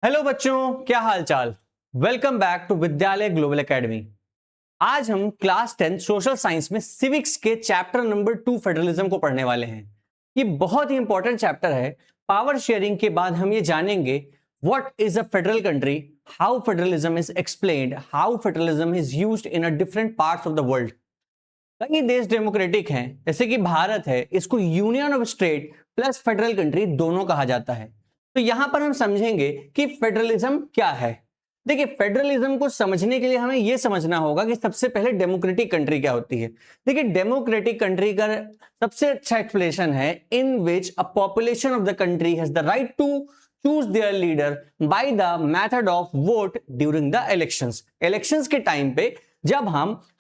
Hello बच्चों, क्या हाल चाल। वेलकम बैक टू विद्यालय ग्लोबल एकेडमी। आज हम क्लास 10 सोशल साइंस में सिविक्स के चैप्टर नंबर 2 फेडरलिज्म को पढ़ने वाले हैं। ये बहुत ही इंपॉर्टेंट चैप्टर है। पावर शेयरिंग के बाद हम ये जानेंगे what is a federal country, how federalism is explained, how federalism is used in a different parts of the world. कई देश डेमोक्रेटिक हैं, जैसे कि भारत है, इसको union of state plus federal country दोनों कहा जाता है। तो यहां पर हम समझेंगे कि फेडरलिज्म क्या है। देखिए, फेडरलिज्म को समझने के लिए हमें यह समझना होगा कि सबसे पहले डेमोक्रेटिक कंट्री क्या होती है। देखिए, डेमोक्रेटिक कंट्री का सबसे अच्छा एक्सप्लेनेशन है in which a population of the country has the right to choose their leader by the method of vote during the elections. Elections के टाइम पे जब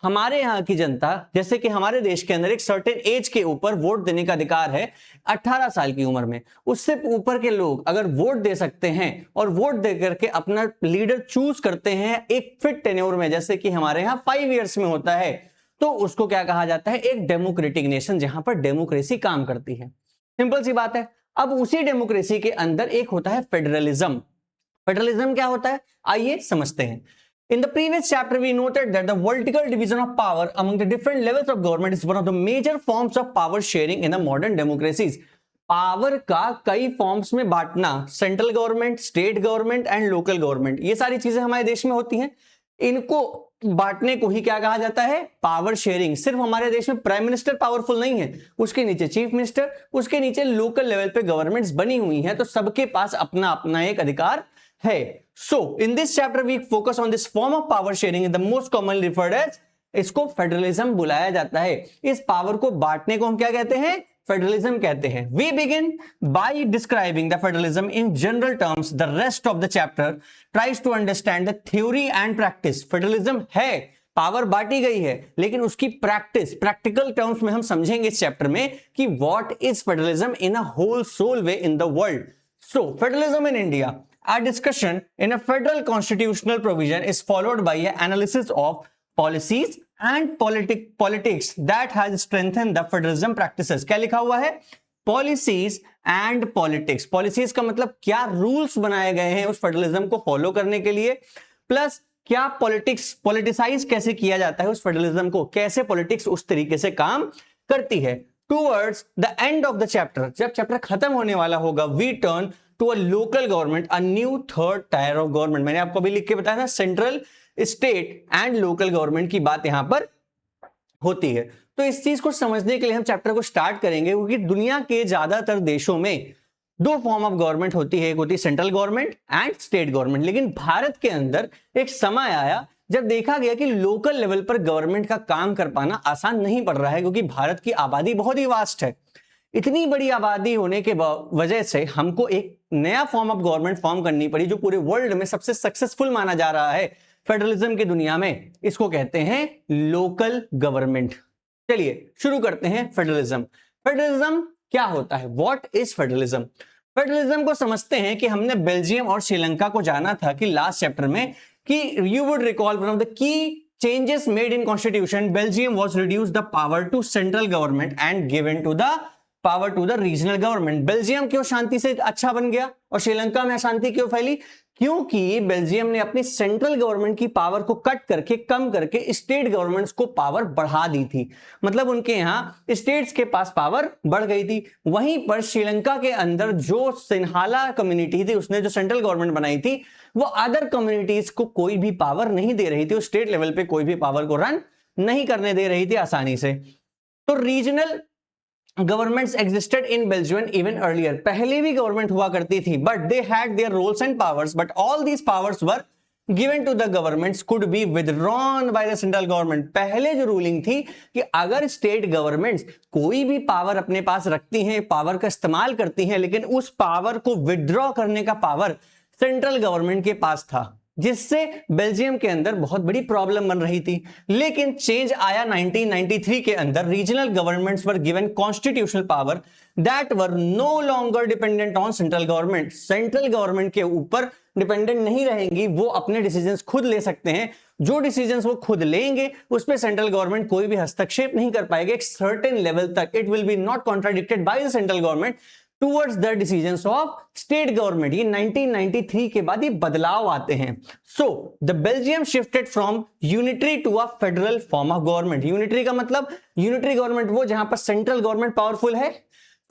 हमारे यहाँ की जनता, जैसे कि हमारे देश के अंदर एक सर्टेन एज के ऊपर वोट देने का अधिकार है 18 साल की उम्र में, उससे ऊपर के लोग अगर वोट दे सकते हैं और वोट दे करके अपना लीडर चूज करते हैं एक फिट टेन्योर में, जैसे कि हमारे यहाँ 5 इयर्स में होता है, तो उसको क्या कहा जाता है? एक डेमोक्रेटिक नेशन, जहां पर डेमोक्रेसी काम करती है। सिंपल सी बात है। अब उसी डेमोक्रेसी के अंदर एक होता है फेडरलिज्म। फेडरलिज्म क्या होता है, आइए समझते हैं। In the previous chapter, we noted that the vertical division of power among the different levels of government is one of the major forms of power sharing in the modern democracies. Power का कई forms में बांटना, central government, state government and local government, ये सारी चीजें हमारे देश में होती हैं। इनको बांटने को ही क्या कहा जाता है? Power sharing. सिर्फ हमारे देश में प्राइम मिनिस्टर पावरफुल नहीं है, उसके नीचे चीफ मिनिस्टर, उसके नीचे लोकल लेवल पे गवर्नमेंट्स बनी हुई हैं, तो सबके पास अपना अपना एक अधिकार है। So in this chapter we focus on this form of power sharing, the most commonly referred as, इसको फेडरलिज्म बुलाया जाता है। इस पावर को बांटने को हम क्या कहते हैं? फेडरलिज्म कहते हैं। We begin by describing the federalism in general terms. The rest of the chapter tries to understand the theory and practice. Federalism है, पावर बांटी गई है, लेकिन उसकी प्रैक्टिकल टर्म्स में हम समझेंगे इस चैप्टर में कि what is federalism in a whole sole way in the world. So federalism in India, a discussion in a federal constitutional provision is followed by an analysis of policies and politics that has strengthened the federalism practices. क्या लिखा हुआ है? Policies and politics. Policies का मतलब क्या rules बनाए गए हैं उस फेडरलिज्म को फॉलो करने के लिए, प्लस क्या पॉलिटिसाइज कैसे किया जाता है उस फेडरलिज्म को, कैसे पॉलिटिक्स उस तरीके से काम करती है। Towards the end of the chapter, जब चैप्टर खत्म होने वाला होगा, we turn to a local government, a new third tier of government. मैंने आपको अभी लिख के बताया था, central, state and local government की बात यहां पर होती है। तो इस चीज को समझने के लिए हम चैप्टर को स्टार्ट करेंगे, क्योंकि दुनिया के ज्यादातर देशों में दो फॉर्म ऑफ गवर्नमेंट होती है, एक होती है central government and state government. लेकिन भारत के अंदर एक समय आया जब देखा गया कि लोकल लेवल पर गवर्नमेंट का काम कर पाना आसान नहीं पड़ रहा है, क्योंकि भारत की आबादी बहुत ही वास्ट है। इतनी बड़ी आबादी होने के वजह से हमको एक नया फॉर्म ऑफ गवर्नमेंट फॉर्म करनी पड़ी, जो पूरे वर्ल्ड में सबसे सक्सेसफुल माना जा रहा है फेडरलिज्म की दुनिया में। इसको कहते हैं लोकल गवर्नमेंट। चलिए शुरू करते हैं फेडरलिज्म। फेडरलिज्म क्या होता है? What is federalism? फेडरलिज्म को समझते हैं कि हमने बेल्जियम और श्रीलंका को जाना था कि लास्ट चैप्टर में, कि you would recall one of the key changes made in constitution, Belgium was reduce the power to central government and given to the power to the regional government. Belgium क्यों शांति से अच्छा बन गया और श्रीलंका में अशांति क्यों फैली? क्योंकि बेल्जियम ने अपनी सेंट्रल गवर्नमेंट की पावर को कट करके, कम करके स्टेट गवर्नमेंट्स को पावर बढ़ा दी थी। मतलब उनके यहां स्टेट्स के पास पावर बढ़ गई थी। वहीं पर श्रीलंका के अंदर जो सिन्हाला कम्युनिटी थी, उसने जो सेंट्रल गवर्नमेंट बनाई थी, वो अदर कम्युनिटीज को कोई भी पावर नहीं दे रही थी, स्टेट लेवल पे कोई भी पावर को रन नहीं करने दे रही थी आसानी से। तो regional governments existed in Belgium even earlier, पहले भी गवर्नमेंट हुआ करती थी, but they had their roles and powers, but all these powers were given to the governments could be withdrawn by the central government. पहले जो ruling थी कि अगर स्टेट गवर्नमेंट्स कोई भी पावर अपने पास रखती हैं, पावर का इस्तेमाल करती हैं, लेकिन उस पावर को विथड्रॉ करने का पावर सेंट्रल गवर्नमेंट के पास था, जिससे बेल्जियम के अंदर बहुत बड़ी प्रॉब्लम बन रही थी। लेकिन चेंज आया 1993 के अंदर, regional governments were given constitutional power that were no longer dependent on central government. Central government के ऊपर डिपेंडेंट नहीं रहेंगी, वो अपने डिसीजंस खुद ले सकते हैं। जो डिसीजंस वो खुद लेंगे उस पर सेंट्रल गवर्नमेंट कोई भी हस्तक्षेप नहीं कर पाएगा एक सर्टेन लेवल तक। It will be not contradicted by the central government, towards the decisions of state government. ये 1993 के बाद ये बदलाव आते हैं। So the Belgium shifted from unitary to a federal form of government. Unitary का मतलब, यूनिटरी गवर्नमेंट वो जहां पर सेंट्रल गवर्नमेंट पावरफुल है,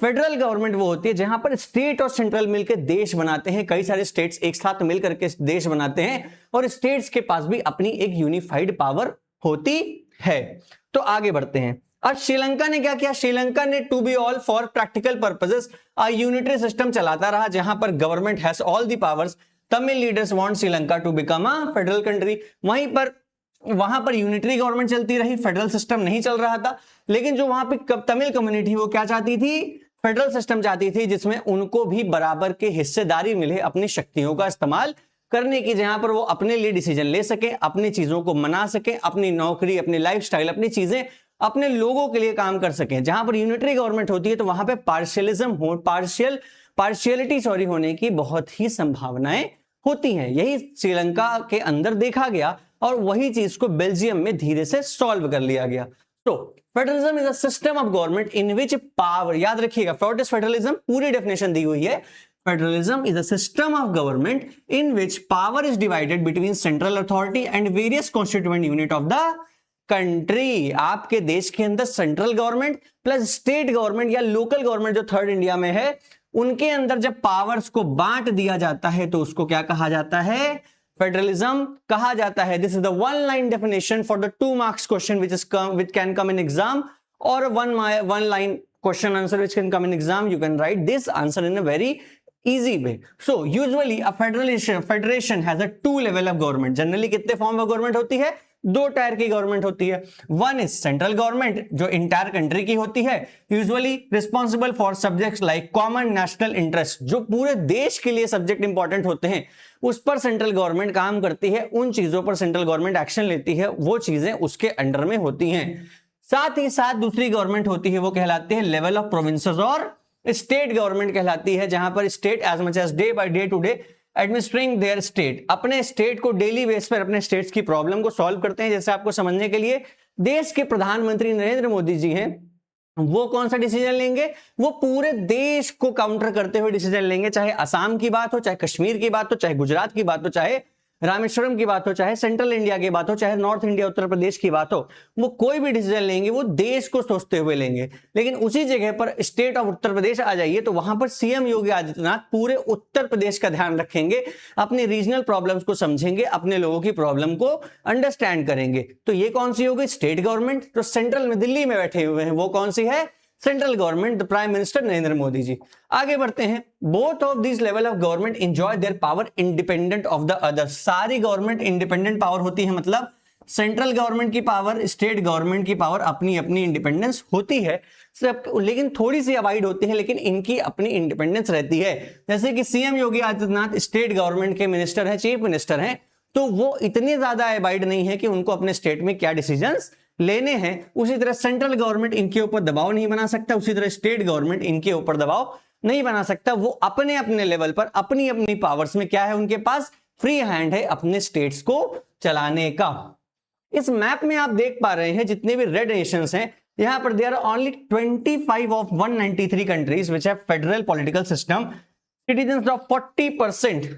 फेडरल गवर्नमेंट वो होती है जहां पर स्टेट और सेंट्रल मिलकर देश बनाते हैं, कई सारे स्टेट्स एक साथ मिलकर के देश बनाते हैं और स्टेट्स के पास भी अपनी एक यूनिफाइड पावर होती है। तो आगे बढ़ते हैं। अब श्रीलंका ने क्या किया? श्रीलंका ने to be all for practical purposes a unitary system चलाता रहा जहां पर government has all the powers. Tamil leaders want Sri Lanka to become a federal country. वहां पर यूनिटरी गवर्नमेंट चलती रही, फेडरल सिस्टम नहीं चल रहा था। लेकिन जो वहां पे तमिल कम्युनिटी वो क्या चाहती थी? फेडरल सिस्टम चाहती थी जिसमें उनको भी बराबर के हिस्सेदारी मिले अपनी शक्तियों का इस्तेमाल करने की, जहां पर वो अपने लिए डिसीजन ले सके, अपनी चीजों को मना सके, अपनी नौकरी, अपनी लाइफस्टाइल, अपनी चीजें अपने लोगों के लिए काम कर सकें। जहां पर यूनिटरी गवर्नमेंट होती है तो वहां पे पार्शियलिटी होने की बहुत ही संभावनाएं होती हैं। यही श्रीलंका के अंदर देखा गया और वही चीज को बेल्जियम में धीरे से सॉल्व कर लिया गया। तो federalism is a system of government in which power, याद रखिएगा व्हाट इज फेडरलिज्म, पूरी डेफिनेशन दी हुई है। Federalism is a system of government in which power is divided between central authority and various constituent unit of the country। आपके देश के अंदर central government plus state government या लोकल गवर्नमेंट जो third India में है, उनके अंदर जब पावर्स को बांट दिया जाता है तो उसको क्या कहा जाता है? फेडरलिज्म कहा जाता है। This is the one line definition for the 2 marks question which can come in exam, or one line question answer which can come in exam. You can write this answer in a very easy way. So usually a federation has a 2 level of government. Generally कितने form of government होती है? 2 tyre की government होती है। One is central government जो entire country की होती है, usually responsible for subjects like common national interest, जो पूरे देश के लिए सब्जेक्ट इंपॉर्टेंट होते हैं उस पर सेंट्रल गवर्नमेंट काम करती है, उन चीजों पर सेंट्रल गवर्नमेंट एक्शन लेती है, वो चीजें उसके अंडर में होती हैं। साथ ही साथ दूसरी गवर्नमेंट होती है वो कहलाती है लेवल ऑफ प्रोविंसेस और स्टेट गवर्नमेंट कहलाती है, जहां पर state as much as day by day to day administering their state, अपने स्टेट को डेली बेस पर अपने स्टेट्स की प्रॉब्लम को सॉल्व करते हैं। जैसे आपको समझने के लिए, देश के प्रधानमंत्री नरेंद्र मोदी जी हैं, वो कौन सा डिसीजन लेंगे? वो पूरे देश को काउंटर करते हुए डिसीजन लेंगे, चाहे असम की बात हो, चाहे कश्मीर की बात हो, चाहे गुजरात की बात हो, चाहे रामेश्वरम की बात हो, चाहे सेंट्रल इंडिया की बात हो, चाहे नॉर्थ इंडिया उत्तर प्रदेश की बात हो। वो कोई भी डिसीजन लेंगे वो देश को सोचते हुए लेंगे। लेकिन उसी जगह पर स्टेट ऑफ उत्तर प्रदेश आ जाइए तो वहां पर सीएम योगी आदित्यनाथ पूरे उत्तर प्रदेश का ध्यान रखेंगे, अपने रीजनल प्रॉब्लम्स को समझेंगे, अपने लोगों की प्रॉब्लम को अंडरस्टैंड करेंगे। तो ये कौन सी होगी? State government. तो सेंट्रल में दिल्ली में बैठे हुए हैं वो कौन सी है? Central government, the prime minister Narendra Modi ji. आगे बढ़ते हैं। Both of this level of government enjoy their power independent of the other. सारी गवर्नमेंट इंडिपेंडेंट पावर होती है, मतलब सेंट्रल गवर्नमेंट की पावर, स्टेट गवर्नमेंट की पावर अपनी अपनी इंडिपेंडेंस होती है सब, लेकिन थोड़ी सी अवॉइड होती है, लेकिन इनकी अपनी इंडिपेंडेंस रहती है। जैसे कि CM Yogi Adityanath state government के मिनिस्टर हैं, चीफ मिनिस्टर हैं, तो वो इतने ज्यादा अवॉइड नहीं है कि उनको अपने स्टेट में क्या डिसीजंस लेने हैं। उसी तरह सेंट्रल गवर्नमेंट इनके ऊपर दबाव नहीं बना सकता, उसी तरह स्टेट गवर्नमेंट इनके ऊपर दबाव नहीं बना सकता। वो अपने अपने लेवल पर अपनी अपनी पावर्स में क्या है, उनके पास फ्री हैंड है अपने स्टेट्स को चलाने का। इस मैप में आप देख पा रहे हैं जितने भी रेड नेशंस हैं, यहां पर there are only 25 of 193 countries which have federal political system. Citizens of 40%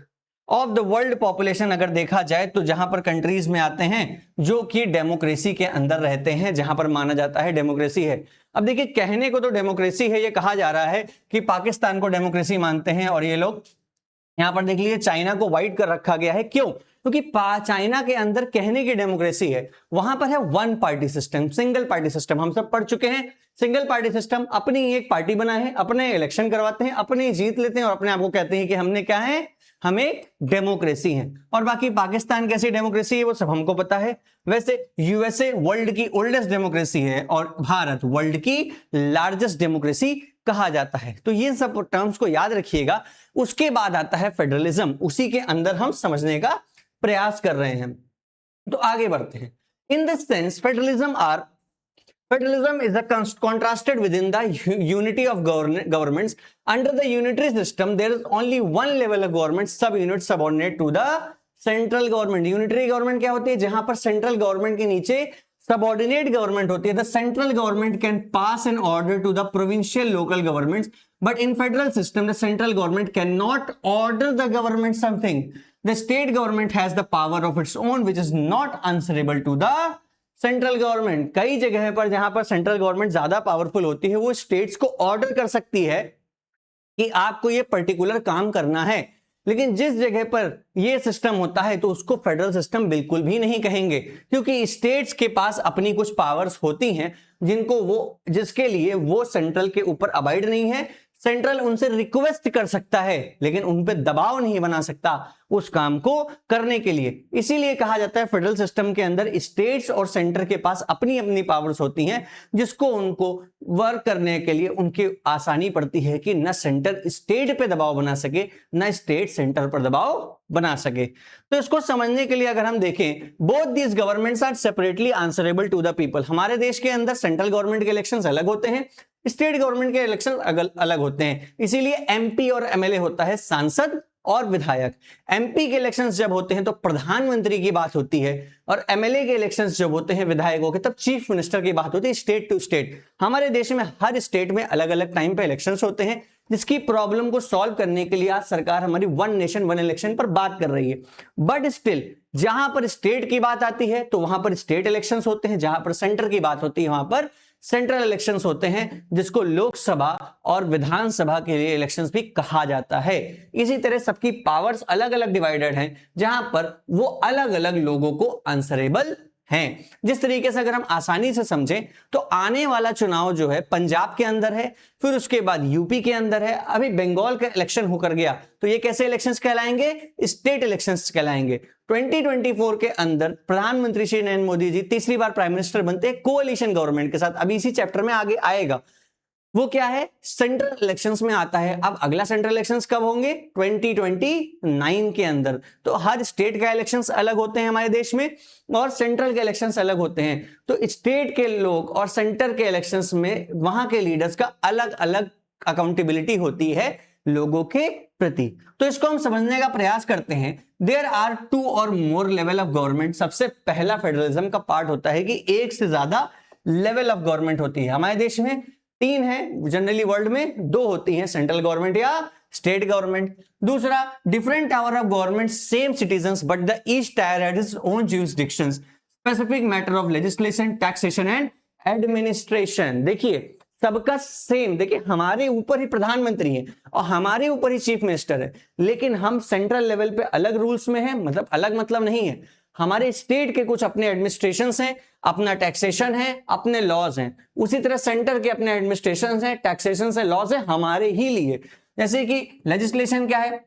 of the world population अगर देखा जाए तो जहां पर कंट्रीज में आते हैं जो कि डेमोक्रेसी के अंदर रहते हैं, जहां पर माना जाता है डेमोक्रेसी है। अब देखिए, कहने को तो डेमोक्रेसी है, ये कहा जा रहा है कि पाकिस्तान को डेमोक्रेसी मानते हैं और ये लोग, यहां पर देख लीजिए चाइना को वाइट कर रखा गया है। क्यों? क्योंकि चाइना के अंदर कहने की डेमोक्रेसी है, वहां पर है one party system, single party system. हम सब पढ़ चुके हैं सिंगल पार्टी सिस्टम। अपनी एक पार्टी बनाए हैं, अपने इलेक्शन करवाते हैं, अपने जीत लेते हैं और अपने आप को कहते हैं कि हमने क्या है, हमें डेमोक्रेसी है। और बाकी पाकिस्तान कैसी डेमोक्रेसी है वो सब हमको पता है। वैसे यूएसए वर्ल्ड की ओल्डेस्ट डेमोक्रेसी है और भारत वर्ल्ड की लार्जेस्ट डेमोक्रेसी कहा जाता है। तो ये सब टर्म्स को याद रखिएगा। उसके बाद आता है फेडरलिज्म, उसी के अंदर हम समझने का प्रयास कर रहे हैं। तो आगे बढ़ते हैं। In this sense Federalism is contrasted within the unity of governments. Under the unitary system, there is only one level of government, sub-unit subordinate to the central government. Unitary government क्या होती है? जहां पर सेंट्रल गवर्नमेंट के नीचे subordinate government होती है, the central government can pass an order to the provincial local governments, but in federal system the central government can not order the government something, the state government has the power of its own which is not answerable to the central government. कई जगह पर जहां पर central government ज्यादा powerful होती है, वो states को ऑर्डर कर सकती है कि आपको ये पर्टिकुलर काम करना है, लेकिन जिस जगह पर ये सिस्टम होता है तो उसको फेडरल सिस्टम बिल्कुल भी नहीं कहेंगे, क्योंकि स्टेट्स के पास अपनी कुछ पावर्स होती हैं जिसके लिए वो सेंट्रल के ऊपर अबाइड नहीं है। सेंट्रल उनसे रिक्वेस्ट कर सकता है लेकिन उन पे दबाव नहीं बना सकता उस काम को करने के लिए। इसीलिए कहा जाता है फेडरल सिस्टम के अंदर स्टेट्स और सेंटर के पास अपनी अपनी पावर्स होती हैं, जिसको उनको वर्क करने के लिए उनकी आसानी पड़ती है कि न सेंटर स्टेट पे दबाव बना सके न स्टेट सेंटर पर दबाव बना सके। तो इसको समझने के लिए अगर हम देखें, both these governments are separately answerable to the people. हमारे देश के अंदर सेंट्रल गवर्नमेंट के इलेक्शंस अलग होते हैं, स्टेट गवर्नमेंट के इलेक्शन अलग होते हैं। इसीलिए एमपी और एमएलए होता है सांसद और विधायक। एमपी के इलेक्शंस जब होते हैं तो प्रधानमंत्री की बात होती है, और एमएलए के इलेक्शंस जब होते हैं विधायकों के, तब चीफ मिनिस्टर की बात होती है। स्टेट टू स्टेट, हमारे देश में हर स्टेट में अलग अलग टाइम पे इलेक्शंस होते हैं, जिसकी प्रॉब्लम को सॉल्व करने के लिए आज सरकार हमारी वन नेशन वन इलेक्शन पर बात कर रही है। बट स्टिल जहां पर स्टेट की बात आती है तो वहां पर स्टेट इलेक्शंस होते हैं, जहां पर सेंटर की बात होती है वहां पर सेंट्रल इलेक्शंस होते हैं, जिसको लोकसभा और विधानसभा के लिए इलेक्शंस भी कहा जाता है। इसी तरह सबकी पावर्स अलग अलग डिवाइडेड हैं, जहां पर वो अलग अलग लोगों को आंसरेबल हैं। जिस तरीके से अगर हम आसानी से समझें तो आने वाला चुनाव जो है पंजाब के अंदर है, फिर उसके बाद यूपी के अंदर है, अभी बंगाल का इलेक्शन होकर गया, तो ये कैसे इलेक्शंस कहलाएंगे? स्टेट इलेक्शंस कहलाएंगे। 2024 के अंदर प्रधानमंत्री श्री नरेंद्र मोदी जी तीसरी बार प्राइम मिनिस्टर बनते हैं कोalition गवर्नमेंट के साथ। अभी इसी चैप्टर में आगे आएगा, वो क्या है? सेंट्रल इलेक्शंस में आता है। अब अगला सेंट्रल इलेक्शंस कब होंगे? 2029 के अंदर। तो हर स्टेट का इलेक्शंस अलग होते हैं हमारे देश में, और सेंट्रल के इलेक्शंस अलग होते हैं। तो स्टेट के लोग और सेंटर के इलेक्शंस में वहां के लीडर्स का अलग अलग अकाउंटेबिलिटी होती है लोगों के प्रति। तो इसको हम समझने का प्रयास करते हैं। देयर आर 2 और मोर लेवल ऑफ गवर्नमेंट। सबसे पहला फेडरलिज्म का पार्ट होता है कि एक से ज्यादा लेवल ऑफ गवर्नमेंट होती है। हमारे देश में 3 है, जनरली वर्ल्ड में 2 होती हैं, सेंट्रल गवर्नमेंट या स्टेट गवर्नमेंट। दूसरा, different tower of government, same citizens, but the each tyre has its own jurisdiction, specific matter of legislation, taxation and administration. देखिए सबका सेम, देखिए हमारे ऊपर ही प्रधानमंत्री है और हमारे ऊपर ही चीफ मिनिस्टर है, लेकिन हम सेंट्रल लेवल पे अलग रूल्स में हैं। मतलब अलग मतलब नहीं है, हमारे स्टेट के कुछ अपने एडमिनिस्ट्रेशन हैं, अपना टैक्सेशन है, अपने लॉज हैं। उसी तरह सेंटर के अपने एडमिनिस्ट्रेशन हैं, टैक्सेशन है, लॉज है हमारे ही लिए। जैसे कि लेजिस्लेशन क्या है,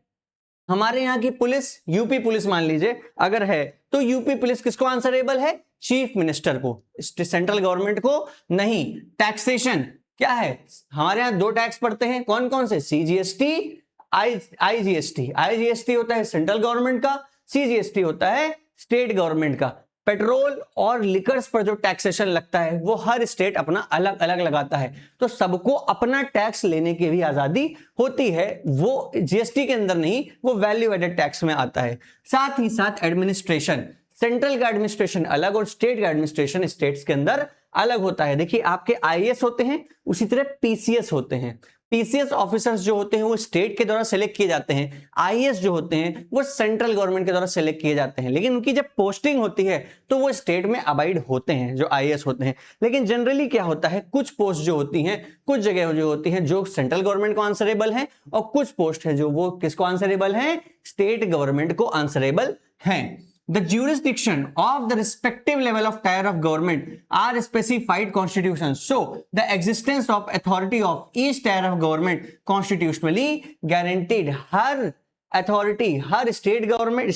हमारे यहाँ की पुलिस, यूपी पुलिस मान लीजिए अगर है, तो यूपी पुलिस किसको आंसरेबल है? चीफ मिनिस्टर को, सेंट्रल गवर्नमेंट को नहीं। टैक्सेशन क्या है, हमारे यहाँ 2 टैक्स पड़ते हैं, कौन कौन से? CGST, IGST. आईजीएसटी होता है सेंट्रल गवर्नमेंट का, सीजीएसटी होता है स्टेट गवर्नमेंट का। पेट्रोल और लिकर्स पर जो टैक्सेशन लगता है वो हर स्टेट अपना अलग अलग लगाता है, तो सबको अपना टैक्स लेने की भी आजादी होती है। वो जीएसटी के अंदर नहीं, वो वैल्यू एडेड टैक्स में आता है। साथ ही साथ एडमिनिस्ट्रेशन, सेंट्रल का एडमिनिस्ट्रेशन अलग और स्टेट का एडमिनिस्ट्रेशन स्टेट्स के अंदर अलग होता है। देखिए आपके आईएएस होते हैं, उसी तरह पीसीएस होते हैं। पीसीएस ऑफिसर्स जो होते हैं वो स्टेट के द्वारा सेलेक्ट किए जाते हैं, आईएएस जो होते हैं वो सेंट्रल गवर्नमेंट के द्वारा सेलेक्ट किए जाते हैं, लेकिन उनकी जब पोस्टिंग होती है तो वो स्टेट में अबाइड होते हैं जो आईएएस होते हैं। लेकिन जनरली क्या होता है, कुछ पोस्ट जो होती हैं, कुछ जगह जो होती हैं जो सेंट्रल गवर्नमेंट को आंसरेबल है, और कुछ पोस्ट है जो वो किसको आंसरेबल है? स्टेट गवर्नमेंट को आंसरेबल हैं। The jurisdiction of the respective level of tier of government are specified constitution. So, the existence of authority of each tier of government constitutionally guaranteed. Her authority, her state government,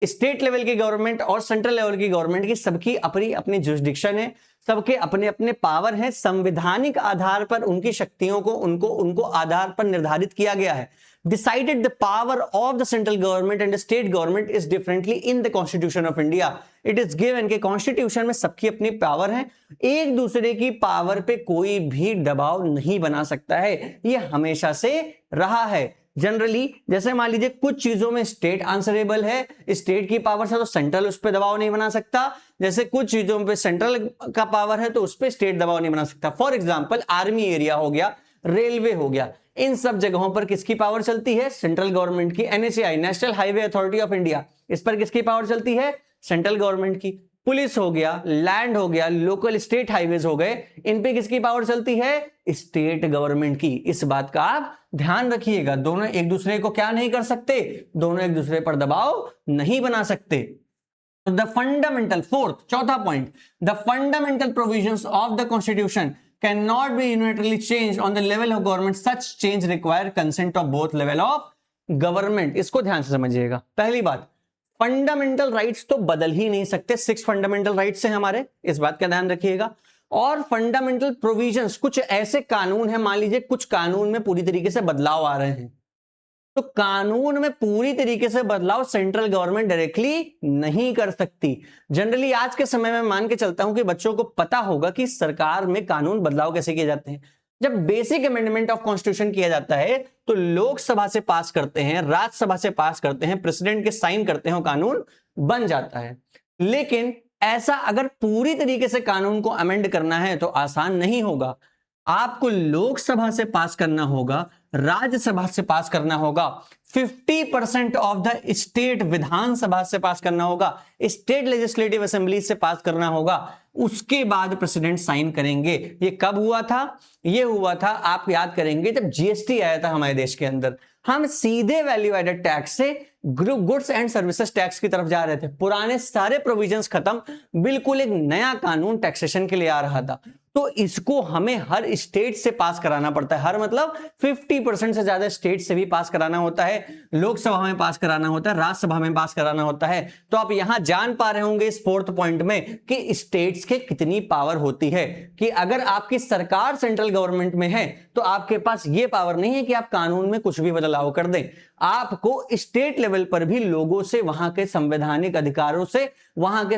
state level की government और central level की government की सबकी अपनी अपनी jurisdiction है, सबके अपने अपने पावर हैं। संवैधानिक आधार पर उनकी शक्तियों को उनको आधार पर निर्धारित किया गया है। Decided the power of the central government and the state government is differently in the Constitution of India. It is given कि कॉन्स्टिट्यूशन में सबकी अपनी पावर है, एक दूसरे की पावर पे कोई भी दबाव नहीं बना सकता है, ये हमेशा से रहा है। जनरली जैसे मान लीजिए कुछ चीजों में स्टेट आंसरेबल है, स्टेट की पावर से तो सेंट्रल उस पर दबाव नहीं बना सकता, जैसे कुछ चीजों पे सेंट्रल का पावर है तो उस पर स्टेट दबाव नहीं बना सकता। फॉर एग्जाम्पल आर्मी एरिया हो गया, रेलवे हो गया, इन सब जगहों पर किसकी पावर चलती है? सेंट्रल गवर्नमेंट की। NHAI, national highway authority of India, इस पर किसकी पावर चलती है? सेंट्रल गवर्नमेंट की। पुलिस हो गया, लैंड हो गया, लोकल स्टेट हाईवेज हो गए, इन पे किसकी पावर चलती है? स्टेट गवर्नमेंट की। इस बात का आप ध्यान रखिएगा, दोनों एक दूसरे को क्या नहीं कर सकते? दोनों एक दूसरे पर दबाव नहीं बना सकते। द फंडामेंटल, फोर्थ, चौथा point, the fundamental provisions of the constitution can not be unilaterally change on the level of government, such change require consent of both level of government. इसको ध्यान से समझिएगा। पहली बात, फंडामेंटल राइट्स तो बदल ही नहीं सकते, 6 फंडामेंटल राइट्स हैं हमारे, इस बात का ध्यान रखिएगा। और फंडामेंटल प्रोविजंस, कुछ ऐसे कानून हैं, मान लीजिए कुछ कानून में पूरी तरीके से बदलाव आ रहे हैं, तो कानून में पूरी तरीके से बदलाव सेंट्रल गवर्नमेंट डायरेक्टली नहीं कर सकती। जनरली आज के समय में मान के चलता हूं कि बच्चों को पता होगा कि सरकार में कानून बदलाव कैसे किए जाते हैं। जब बेसिक अमेंडमेंट ऑफ कॉन्स्टिट्यूशन किया जाता है तो लोकसभा से पास करते हैं, राज्यसभा से पास करते हैं, प्रेसिडेंट के साइन करते हैं, कानून बन जाता है। लेकिन ऐसा अगर पूरी तरीके से कानून को अमेंड करना है तो आसान नहीं होगा। आपको लोकसभा से पास करना होगा, राज्यसभा से पास करना होगा, 50% ऑफ द स्टेट विधानसभा से पास करना होगा, स्टेट लेजिस्लेटिव असेंबली से पास करना होगा, उसके बाद प्रेसिडेंट साइन करेंगे। ये कब हुआ था? ये हुआ था, आप याद करेंगे, जब जीएसटी आया था हमारे देश के अंदर, हम सीधे वैल्यू एडेड टैक्स से गुड्स एंड सर्विसेज टैक्स की तरफ जा रहे थे। पुराने सारे प्रोविजंस खत्म, बिल्कुल एक नया कानून टैक्सेशन के लिए आ रहा था। तो इसको हमें हर स्टेट से पास कराना पड़ता है, हर मतलब 50% से ज्यादा स्टेट से भी पास कराना होता है, लोकसभा में पास कराना होता है, राज्यसभा में पास कराना होता है। तो आप यहां जान पा रहे होंगे इस फोर्थ पॉइंट में कि स्टेट्स के कितनी पावर होती है, कि अगर आपकी सरकार सेंट्रल गवर्नमेंट में है तो आपके पास यह पावर नहीं है कि आप कानून में कुछ भी बदलाव कर दें। आपको स्टेट लेवल पर भी लोगों से, वहां के संवैधानिक अधिकारों से, वहां के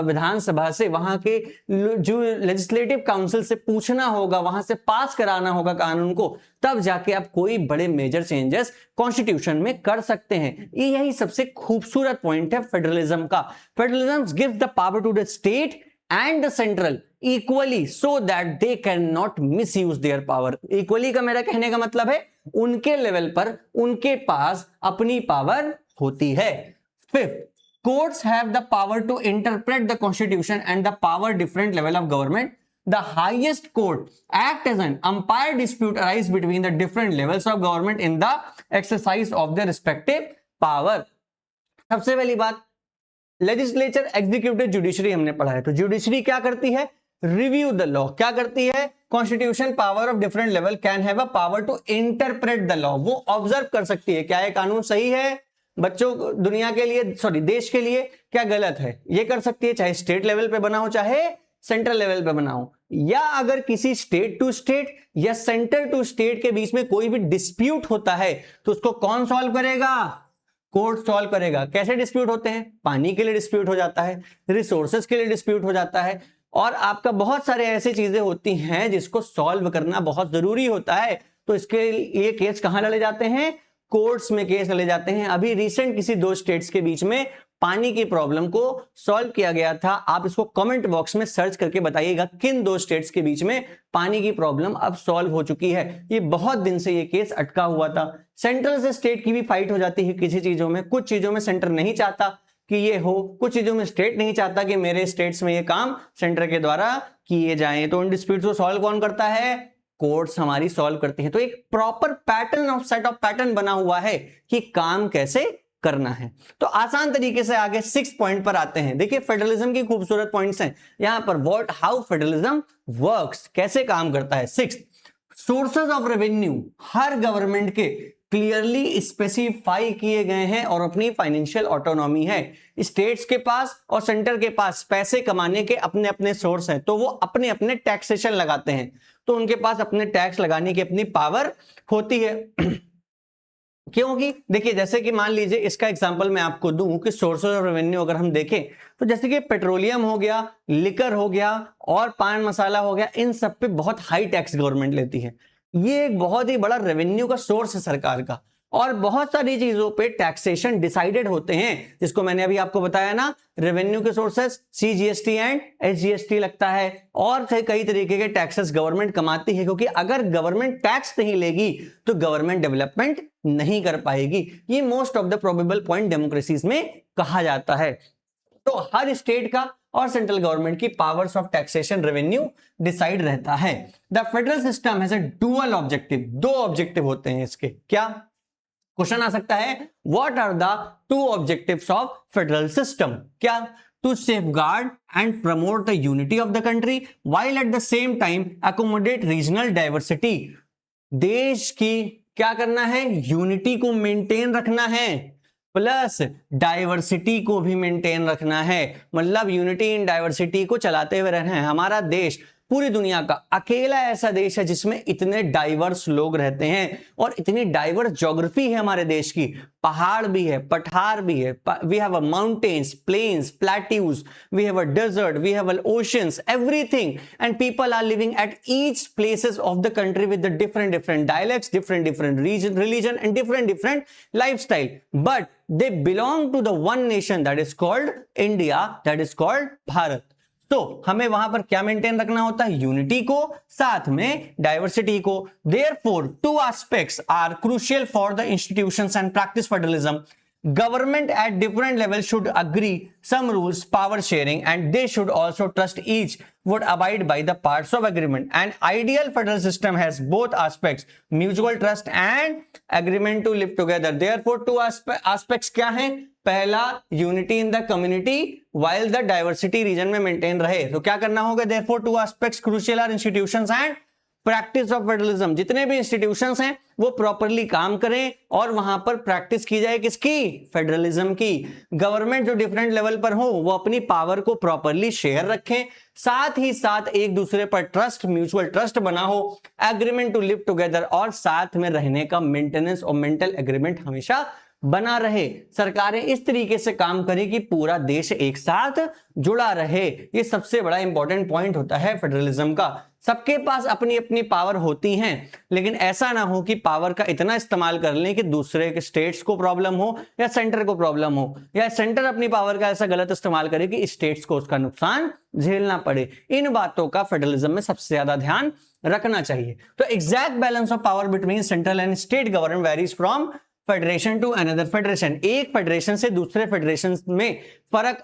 विधानसभा से, वहां के जो लेजिस्लेटिव काउंसिल से पूछना होगा, वहां से पास कराना होगा कानून को, तब जाके आप कोई बड़े मेजर चेंजेस कॉन्स्टिट्यूशन में कर सकते हैं। यही सबसे खूबसूरत पॉइंट है फेडरलिज्म का। Federalism gives the power to the state and the central equally so that they can not misuse their power. Equally का मेरा कहने का मतलब है उनके लेवल पर उनके पास अपनी पावर होती है। Fifth, courts have the power to interpret the constitution and the power different level of government. The highest court act as an umpire dispute arise between the different levels of government in the exercise of their respective power. सबसे पहली बात, legislature, executive, judiciary हमने पढ़ा है। तो judiciary क्या करती है? Review the law. क्या करती है? Constitution power of different level can have a power to interpret the law. वो ऑब्जर्व कर सकती है क्या ये कानून सही है बच्चों, दुनिया के लिए, सॉरी देश के लिए, क्या गलत है, ये कर सकती है, चाहे स्टेट लेवल पे बना हो चाहे सेंट्रल लेवल पे बना हो। या अगर किसी स्टेट टू स्टेट या सेंटर टू स्टेट के बीच में कोई भी डिस्प्यूट होता है तो उसको कौन सॉल्व करेगा? कोर्ट सॉल्व करेगा। कैसे डिस्प्यूट होते हैं? पानी के लिए डिस्प्यूट हो जाता है, रिसोर्सेज के लिए डिस्प्यूट हो जाता है, और आपका बहुत सारे ऐसी चीजें होती हैं जिसको सॉल्व करना बहुत जरूरी होता है। तो इसके लिए केस कहां लड़े जाते हैं? कोर्ट्स में केस लड़े जाते हैं। अभी रिसेंट किसी 2 स्टेट्स के बीच में पानी की प्रॉब्लम को सॉल्व किया गया था। आप इसको कमेंट बॉक्स में सर्च करके बताइएगा किन 2 स्टेट्स के बीच में पानी की प्रॉब्लम अब सॉल्व हो चुकी है। ये बहुत दिन से ये केस अटका हुआ था। सेंट्रल से स्टेट की भी फाइट हो जाती है किसी चीजों में, कुछ चीजों में सेंटर नहीं चाहता कि ये हो, कुछ चीजों में स्टेट नहीं चाहता कि मेरे स्टेट्स में ये काम सेंटर के द्वारा किए जाएं। तो उन डिस्प्यूट्स को सॉल्व कौन करता है? कोर्ट्स हमारी सॉल्व करती है। तो एक proper pattern of set of pattern बना हुआ है कि काम कैसे करना है। तो आसान तरीके से आगे 6 पॉइंट पर आते हैं। देखिए फेडरलिज्म की खूबसूरत पॉइंट्स हैं यहां पर। व्हाट, हाउ फेडरलिज्म वर्क्स, कैसे काम करता है। 6, sources of revenue her government के क्लियरली स्पेसिफाई किए गए हैं और अपनी फाइनेंशियल ऑटोनॉमी है। स्टेट्स के पास और सेंटर के पास पैसे कमाने के अपने अपने सोर्स हैं, तो वो अपने अपने टैक्सेशन लगाते हैं, तो उनके पास अपने टैक्स लगाने की अपनी पावर होती है। क्योंकि देखिए जैसे कि मान लीजिए इसका एग्जांपल मैं आपको दूं कि सोर्सेज ऑफ रेवेन्यू अगर हम देखें तो जैसे कि पेट्रोलियम हो गया, लिकर हो गया और पान मसाला हो गया, इन सब पे बहुत हाई टैक्स गवर्नमेंट लेती है। ये एक बहुत ही बड़ा रेवेन्यू का सोर्स है सरकार का। और बहुत सारी चीजों पे टैक्सेशन डिसाइडेड होते हैं, जिसको मैंने अभी आपको बताया ना, रेवेन्यू के सोर्सेस सीजीएसटी एंड एसजीएसटी लगता है, और कई तरीके के टैक्सेस गवर्नमेंट कमाती है, क्योंकि अगर गवर्नमेंट टैक्स नहीं लेगी तो गवर्नमेंट डेवलपमेंट नहीं कर पाएगी। ये most of the probable point democracies में कहा जाता है। तो हर स्टेट का और सेंट्रल गवर्नमेंट की powers of taxation revenue decide रहता है। The federal system has a dual objective, दो ऑब्जेक्टिव होते हैं इसके। क्या क्वेश्चन आ सकता है, what are the two objectives of federal system? क्या? To safeguard and promote the unity of the country while at the same time accommodate regional diversity. देश की क्या करना है? यूनिटी को मेंटेन रखना है, प्लस डाइवर्सिटी को भी मेंटेन रखना है। मतलब यूनिटी इन डाइवर्सिटी को चलाते हुए रहना है। हमारा देश पूरी दुनिया का अकेला ऐसा देश है जिसमें इतने डाइवर्स लोग रहते हैं और इतनी डाइवर्स ज्योग्राफी है हमारे देश की। पहाड़ भी है, पठार भी है, we have a mountains, plains, plateaus, we have a desert, we have oceans, everything, and people are living at each places of the country with different dialects, different region, religion and different lifestyle, but they belong to the one nation that is called India, that is called Bharat. तो हमें वहां पर क्या maintain रखना होता है? Unity को, साथ में डाइवर्सिटी को। Therefore, two aspects are crucial for the institutions and practice federalism. Government at different levels should agree some rules, power sharing, and they should also trust each would abide by the parts of agreement. An ideal federal system has both aspects, mutual trust and agreement to live together. Therefore, two aspects क्या हैं? पहला, unity in the community while the diversity region में maintain रहे। तो क्या करना होगा? Therefore, two aspects crucial are institutions and practice of federalism. जितने भी इंस्टीट्यूशंस हैं वो प्रॉपरली काम करें और वहां पर प्रैक्टिस की जाए किसकी? फेडरलिज्म की। गवर्नमेंट जो डिफरेंट लेवल पर हो वो अपनी पावर को प्रॉपरली शेयर रखें, साथ ही साथ एक दूसरे पर ट्रस्ट, म्यूचुअल ट्रस्ट बना हो, एग्रीमेंट टू लिव टुगेदर, और साथ में रहने का मेंटेनेंस और मेंटल एग्रीमेंट हमेशा बना रहे। सरकारें इस तरीके से काम करें कि पूरा देश एक साथ जुड़ा रहे। ये सबसे बड़ा इंपॉर्टेंट पॉइंट होता है फेडरलिज्म का। सबके पास अपनी अपनी पावर होती हैं, लेकिन ऐसा ना हो कि पावर का इतना इस्तेमाल कर लें कि दूसरे के स्टेट्स को प्रॉब्लम हो या सेंटर को प्रॉब्लम हो, या सेंटर अपनी पावर का ऐसा गलत इस्तेमाल करे कि स्टेट्स को उसका नुकसान झेलना पड़े। इन बातों का फेडरलिज्म में सबसे ज्यादा ध्यान रखना चाहिए। तो exact balance of power between central and state government varies from federation to another federation. एक फेडरेशन से दूसरे फेडरेशन में फर्क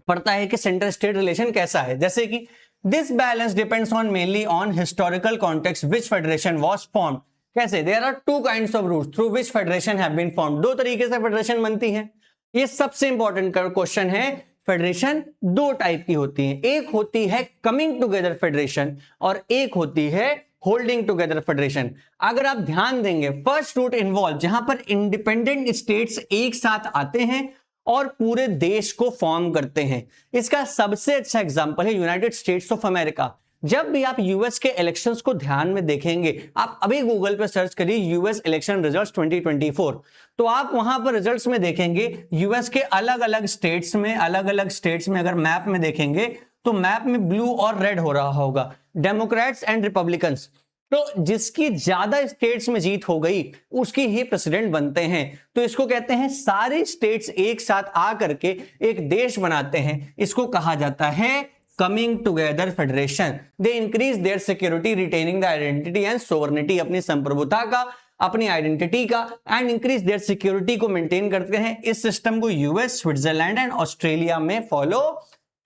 पड़ता है कि सेंटर स्टेट रिलेशन कैसा है। जैसे कि this balance depends on mainly on historical context which federation was formed. कैसे? There are two kinds of rules through which federation have been formed. दो तरीके से फेडरेशन बनती है। ये सबसे इंपॉर्टेंट क्वेश्चन है। फेडरेशन दो टाइप की होती है, एक होती है कमिंग टुगेदर फेडरेशन और एक होती है होल्डिंग टुगेदर फेडरेशन। अगर आप ध्यान देंगे, फर्स्ट रूट इन्वॉल्व जहां पर इंडिपेंडेंट स्टेट्स एक साथ आते हैं और पूरे देश को फॉर्म करते हैं। इसका सबसे अच्छा एग्जांपल है यूनाइटेड स्टेट्स ऑफ अमेरिका। जब भी आप यूएस के इलेक्शंस को ध्यान में देखेंगे, आप अभी गूगल पे सर्च करिए यूएस इलेक्शन रिजल्ट्स 2024, तो आप वहां पर रिजल्ट्स में देखेंगे यूएस के अलग अलग स्टेट्स में अगर मैप में देखेंगे तो मैप में ब्लू और रेड हो रहा होगा, डेमोक्रेट्स एंड रिपब्लिकन्स। तो जिसकी ज्यादा स्टेट्स में जीत हो गई उसकी ही प्रेसिडेंट बनते हैं। तो इसको कहते हैं सारे स्टेट्स एक साथ आकर के एक देश बनाते हैं। इसको कहा जाता है coming together federation. They increase their security retaining the identity and sovereignty, अपनी संप्रभुता का, अपनी आइडेंटिटी का, एंड इंक्रीज देयर सिक्योरिटी को मेंटेन करते हैं। इस सिस्टम को यूएस, स्विट्जरलैंड एंड ऑस्ट्रेलिया में फॉलो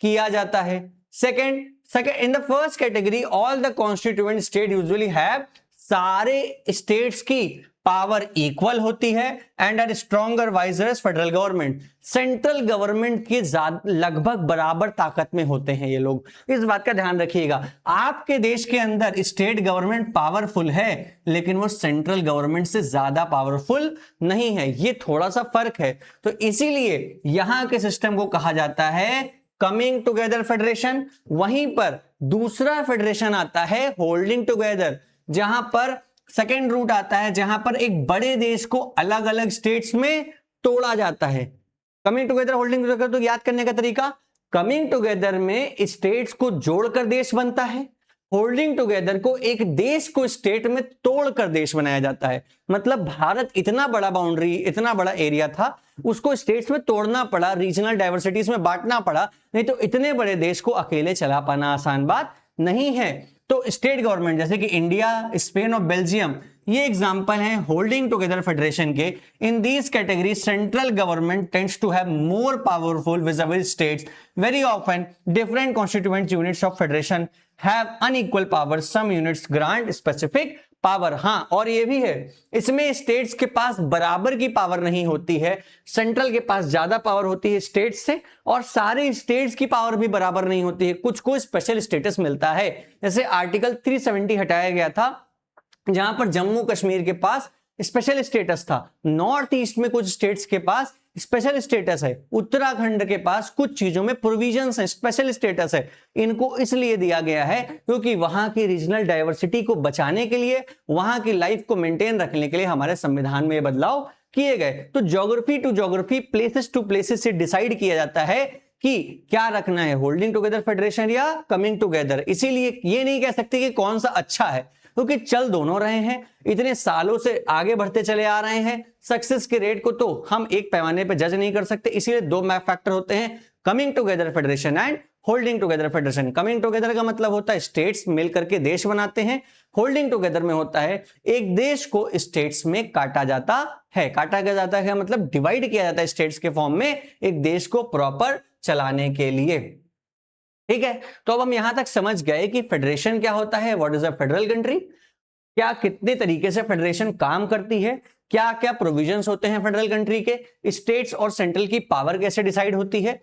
किया जाता है। Second, in the first category, all the constituent state usually have, सारे states की पावर इक्वल होती है and are stronger wiser as federal government. Central government की लगभग बराबर ताकत में होते हैं ये लोग। इस बात का ध्यान रखिएगा, आपके देश के अंदर स्टेट गवर्नमेंट पावरफुल है लेकिन वो सेंट्रल गवर्नमेंट से ज्यादा पावरफुल नहीं है। ये थोड़ा सा फर्क है। तो इसीलिए यहां के सिस्टम को कहा जाता है कमिंग टुगेदर फेडरेशन। वहीं पर दूसरा फेडरेशन आता है होल्डिंग टुगेदर, जहां पर सेकेंड रूट आता है, जहां पर एक बड़े देश को अलग अलग स्टेट्स में तोड़ा जाता है। कमिंग टुगेदर, होल्डिंग टुगेदर, तो याद करने का तरीका, कमिंग टुगेदर में स्टेट्स को जोड़कर देश बनता है होल्डिंग टुगेदर को एक देश को स्टेट में तोड़कर देश बनाया जाता है। मतलब भारत इतना बड़ा बाउंड्री, इतना बड़ा एरिया था, उसको स्टेट्स में तोड़ना पड़ा, रीजनल डाइवर्सिटीज में बांटना पड़ा, नहीं तो इतने बड़े देश को अकेले चला पाना आसान बात नहीं है। तो स्टेट गवर्नमेंट जैसे कि इंडिया, स्पेन और बेल्जियम, ये एग्जांपल हैं होल्डिंग टुगेदर फेडरेशन के। In these category central government tends to have more powerful visible states. Very often different constituent units of federation have unequal power, some units grant specific power. हाँ, और ये भी है, इसमें states के पास बराबर की पावर नहीं होती है, सेंट्रल के पास ज्यादा पावर होती है स्टेट्स से, और सारे स्टेट्स की पावर भी बराबर नहीं होती है, कुछ को स्पेशल स्टेटस मिलता है। जैसे आर्टिकल 370 हटाया गया था, जहां पर जम्मू कश्मीर के पास स्पेशल स्टेटस था, नॉर्थ ईस्ट में कुछ स्टेट्स के पास स्पेशल स्टेटस है, उत्तराखंड के पास कुछ चीजों में प्रोविजंस है, स्पेशल स्टेटस है। इनको इसलिए दिया गया है क्योंकि वहां की रीजनल डाइवर्सिटी को बचाने के लिए, वहां की लाइफ को मेंटेन रखने के लिए हमारे संविधान में ये बदलाव किए गए। तो geography to geography, places to places से डिसाइड किया जाता है कि क्या रखना है, होल्डिंग टुगेदर फेडरेशन या कमिंग टुगेदर। इसीलिए ये नहीं कह सकते कि कौन सा अच्छा है, क्योंकि चल दोनों रहे हैं, इतने सालों से आगे बढ़ते चले आ रहे हैं। सक्सेस के रेट को तो हम एक पैमाने पर जज नहीं कर सकते, इसीलिए दो मैप फैक्टर होते हैं, coming together federation and holding together federation. Coming together का मतलब होता है स्टेट्स मिल करके देश बनाते हैं, होल्डिंग टुगेदर में होता है एक देश को स्टेट्स में काटा जाता है। काटा गया जाता है मतलब डिवाइड किया जाता है स्टेट्स के फॉर्म में एक देश को प्रॉपर चलाने के लिए। ठीक है, तो अब हम यहां तक समझ गए कि फेडरेशन क्या होता है, what is a federal country, क्या कितने तरीके से फेडरेशन काम करती है, क्या क्या प्रोविजंस होते हैं फेडरल कंट्री के, स्टेट्स और सेंट्रल की पावर कैसे डिसाइड होती है,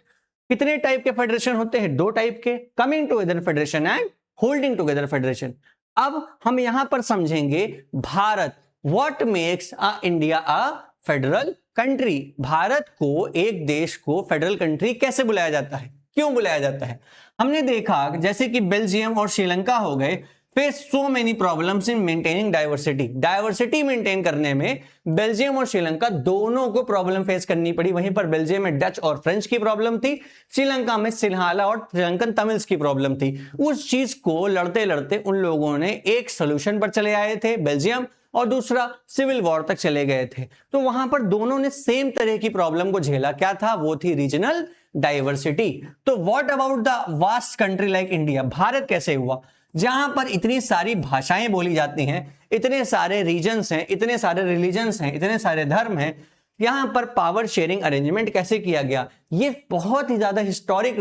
कितने टाइप के फेडरेशन होते हैं, दो टाइप के, coming together federation and holding together federation. अब हम यहां पर समझेंगे Bharat, what makes a India a federal country. Bharat को, एक देश को फेडरल कंट्री कैसे बुलाया जाता है, क्यों बुलाया जाता है। हमने देखा जैसे कि बेल्जियम और श्रीलंका हो गए, face so many problems in maintaining diversity. Diversity maintain करने में बेल्जियम और श्रीलंका दोनों को प्रॉब्लम फेस करनी पड़ी। वहीं पर बेल्जियम में डच और फ्रेंच की प्रॉब्लम थी, श्रीलंका में सिन्हाला और श्रीलंकन तमिल्स की प्रॉब्लम थी। उस चीज को लड़ते लड़ते उन लोगों ने एक सोल्यूशन पर चले आए थे बेल्जियम, और दूसरा सिविल वॉर तक चले गए थे। तो वहां पर दोनों ने सेम तरह की प्रॉब्लम को झेला, क्या था, वो थी रीजनल डाइवर्सिटी। तो what about the vast country like India, Bharat कैसे हुआ, जहां पर इतनी सारी भाषाएं बोली जाती हैं, इतने सारे रीजन्स हैं, इतने सारे रिलीजन्स हैं, इतने सारे धर्म हैं, यहां पर पावर शेयरिंग अरेंजमेंट कैसे किया गया। ये बहुत ही ज्यादा हिस्टोरिक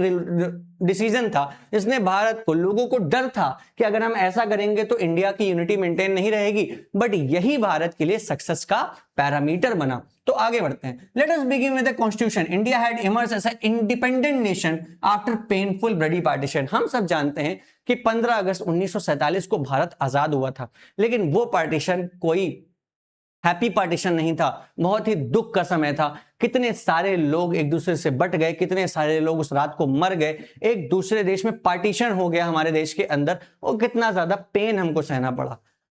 डिसीजन था, जिसने भारत को, लोगों को डर था कि अगर हम ऐसा करेंगे तो इंडिया की यूनिटी मेंटेन नहीं रहेगी, बट यही भारत के लिए सक्सेस का पैरामीटर बना। तो आगे बढ़ते हैं, let us begin with the constitution. India had emerge as a independent nation after painful bloody partition. हम सब जानते हैं कि 15 अगस्त 1947 को भारत आजाद हुआ था, लेकिन वो पार्टीशन कोई हैप्पी पार्टीशन नहीं था, बहुत ही दुख का समय था। कितने सारे लोग एक दूसरे से बट गए, कितने सारे लोग उस रात को मर गए, एक दूसरे देश में पार्टीशन हो गया हमारे देश के अंदर, और कितना ज्यादा पेन हमको सहना पड़ा।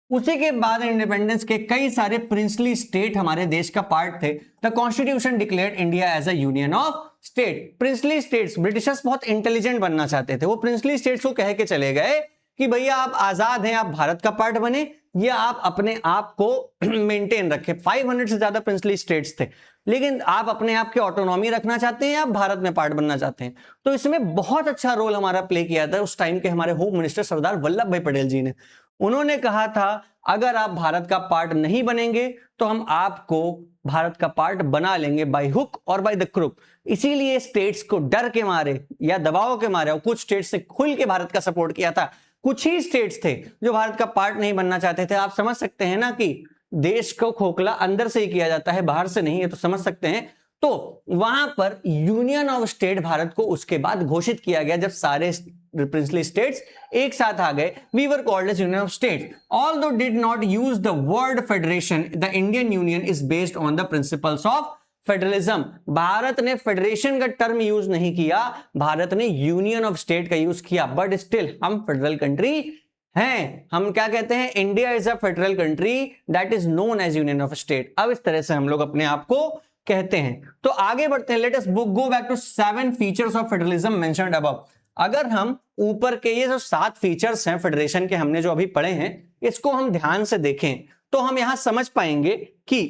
उसी के बाद इंडिपेंडेंस के कई सारे प्रिंसली स्टेट हमारे देश का पार्ट थे। The constitution declared India as a union of state. Princely states, britishers बहुत इंटेलिजेंट बनना चाहते थे, वो प्रिंसली स्टेट्स को कह के चले गए कि भैया आप आजाद हैं, आप भारत का पार्ट बने, या आप अपने आप को मेंटेन रखें। 500 से ज्यादा प्रिंसली स्टेट्स थे, लेकिन आप अपने आप की ऑटोनॉमी रखना चाहते हैं या आप भारत में पार्ट बनना चाहते हैं। तो इसमें बहुत अच्छा रोल हमारा प्ले किया था उस टाइम के हमारे होम मिनिस्टर सरदार वल्लभ भाई पटेल जी ने। उन्होंने कहा था अगर आप भारत का पार्ट नहीं बनेंगे तो हम आपको भारत का पार्ट बना लेंगे बाय हुक और बाय द क्रुक। इसीलिए स्टेट्स को डर के मारे या दबाव के मारे, और कुछ स्टेट्स ने खुल के भारत का सपोर्ट किया था, कुछ ही स्टेट्स थे जो भारत का पार्ट नहीं बनना चाहते थे। आप समझ सकते हैं ना कि देश को खोखला अंदर से ही किया जाता है, बाहर से नहीं है, तो समझ सकते हैं। तो वहां पर यूनियन ऑफ स्टेट भारत को उसके बाद घोषित किया गया, जब सारे प्रिंसली स्टेट्स एक साथ आ गए। We were called as union of states, although did not use the word federation. The Indian union is based on the principles of federalism. Bharat ने फेडरेशन का टर्म यूज नहीं किया, भारत ने यूनियन ऑफ स्टेट का यूज किया, but still हम federal country हैं। हम क्या कहते हैं, India is a federal country that is known as union of state. अब इस तरह से हम लोग अपने आप को कहते हैं। तो आगे बढ़ते हैं, let us go back to 7 features of federalism mentioned above. अगर हम ऊपर के ये जो 7 फीचर्स हैं फेडरेशन के, हमने जो अभी पढ़े हैं, इसको हम ध्यान से देखें तो हम यहां समझ पाएंगे कि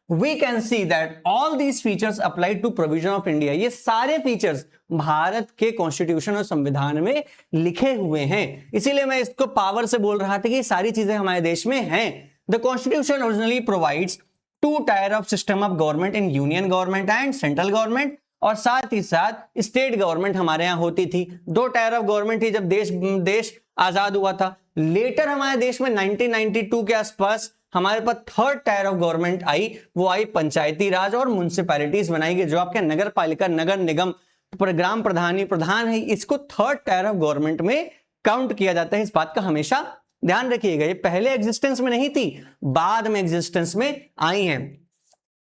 we can see that all these features apply to provision of India। ये सारे फीचर्स भारत के कॉन्स्टिट्यूशन और संविधान में लिखे हुए हैं, इसीलिए मैं इसको पावर से बोल रहा था कि ये सारी चीजें हमारे देश में हैं। The constitution originally provides 2 tyre of system of government in union government and central government, और साथ ही साथ स्टेट गवर्नमेंट हमारे यहाँ होती थी। 2 टायर ऑफ गवर्नमेंट थी जब देश आजाद हुआ था। लेटर हमारे देश में 1992 के आसपास हमारे पास 3rd टायर ऑफ गवर्नमेंट आई, वो आई पंचायती राज और म्युनिसिपैलिटीज बनाई गई, जो आपके नगर पालिका, नगर निगम, ग्राम प्रधान है, इसको 3rd टायर ऑफ गवर्नमेंट में काउंट किया जाता है। इस बात का हमेशा ध्यान रखिएगा, ये पहले एग्जिस्टेंस में नहीं थी, बाद में एग्जिस्टेंस में आई हैं।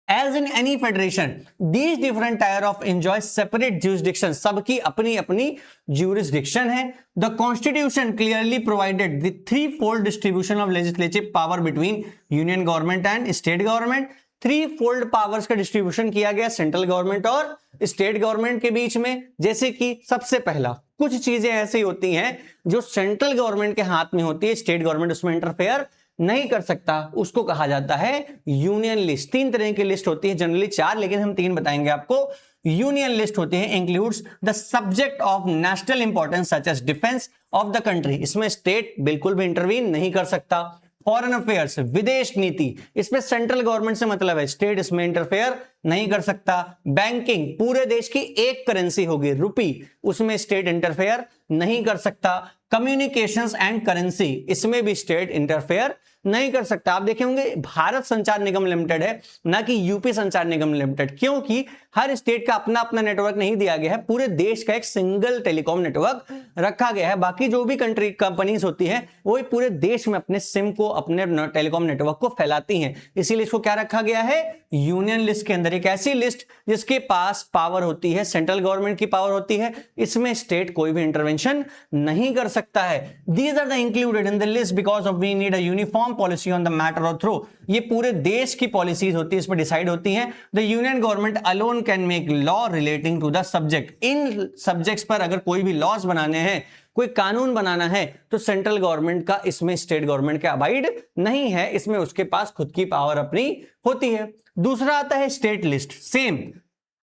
As in any federation, these different tier of enjoy separate jurisdiction, सबकी अपनी अपनी jurisdiction है। The constitution clearly provided the threefold distribution of legislative power between union government and state government। Three-fold powers का distribution किया गया central government और state government के बीच में। जैसे कि सबसे पहला, कुछ चीजें ऐसी होती हैं जो सेंट्रल गवर्नमेंट के हाथ में होती है, स्टेट गवर्नमेंट उसमें इंटरफेयर नहीं कर सकता, उसको कहा जाता है यूनियन लिस्ट। 3 तरह की लिस्ट होती है, जनरली 4, लेकिन हम 3 बताएंगे आपको। यूनियन लिस्ट होती है, includes the subject of national importance such as defence of the country, इसमें स्टेट बिल्कुल भी इंटरवीन नहीं कर सकता। फॉरेन अफेयर्स, विदेश नीति, इसमें सेंट्रल गवर्नमेंट से मतलब है, स्टेट इसमें इंटरफेयर नहीं कर सकता। बैंकिंग, पूरे देश की एक करेंसी होगी रुपी, उसमें स्टेट इंटरफेयर नहीं कर सकता। कम्युनिकेशंस एंड करेंसी, इसमें भी स्टेट इंटरफेयर नहीं कर सकता। आप देखे होंगे भारत संचार निगम लिमिटेड है, ना कि यूपी संचार निगम लिमिटेड, क्योंकि हर स्टेट का अपना अपना नेटवर्क नहीं दिया गया है, पूरे देश का एक सिंगल टेलीकॉम नेटवर्क रखा गया है। बाकी जो भी कंट्री कंपनीज होती है वो पूरे देश में अपने सिम को, अपने टेलीकॉम नेटवर्क को फैलाती हैं, इसीलिए इसको क्या रखा गया है, यूनियन लिस्ट के अंदर। एक ऐसी लिस्ट जिसके पास पावर होती है, सेंट्रल गवर्नमेंट की पावर होती है, इसमें स्टेट कोई भी इंटरवेंशन नहीं कर सकता है। These are the included in the list because of we need a uniform policy on the matter of through, ये पूरे देश की पॉलिसीज होती है, इसमें डिसाइड होती हैं। The union government alone can make law relating to the subject, इन सब्जेक्ट्स पर अगर कोई भी लॉज बनाने हैं, कोई कानून बनाना है, तो सेंट्रल गवर्नमेंट का इसमें स्टेट गवर्नमेंट के अबाइड नहीं है, इसमें उसके पास खुद की पावर अपनी होती है। दूसरा आता है स्टेट लिस्ट, सेम।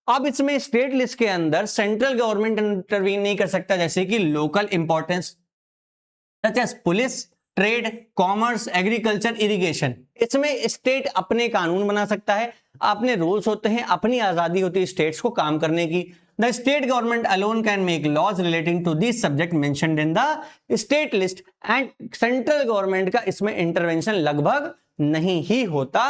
अब इसमें स्टेट लिस्ट के अंदर सेंट्रल गवर्नमेंट इंटरवीन नहीं कर सकता, जैसे कि local importance such as police, trade, commerce, agriculture, irrigation, इसमें स्टेट अपने कानून बना सकता है, अपने रूल्स होते हैं, अपनी आजादी होती है स्टेट्स को काम करने की। The state government alone can make laws relating to this subject mentioned in the state list and central government का इसमें इंटरवेंशन लगभग नहीं ही होता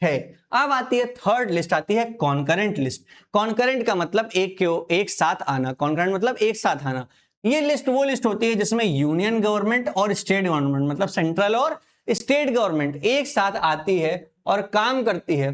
है। अब आती है थर्ड लिस्ट, आती है कॉन्करेंट लिस्ट। कॉन्करेंट का मतलब एक साथ आना, कॉन्करेंट मतलब एक साथ आना। ये लिस्ट वो लिस्ट होती है जिसमें यूनियन गवर्नमेंट और स्टेट गवर्नमेंट, मतलब सेंट्रल और स्टेट गवर्नमेंट एक साथ आती है और काम करती है।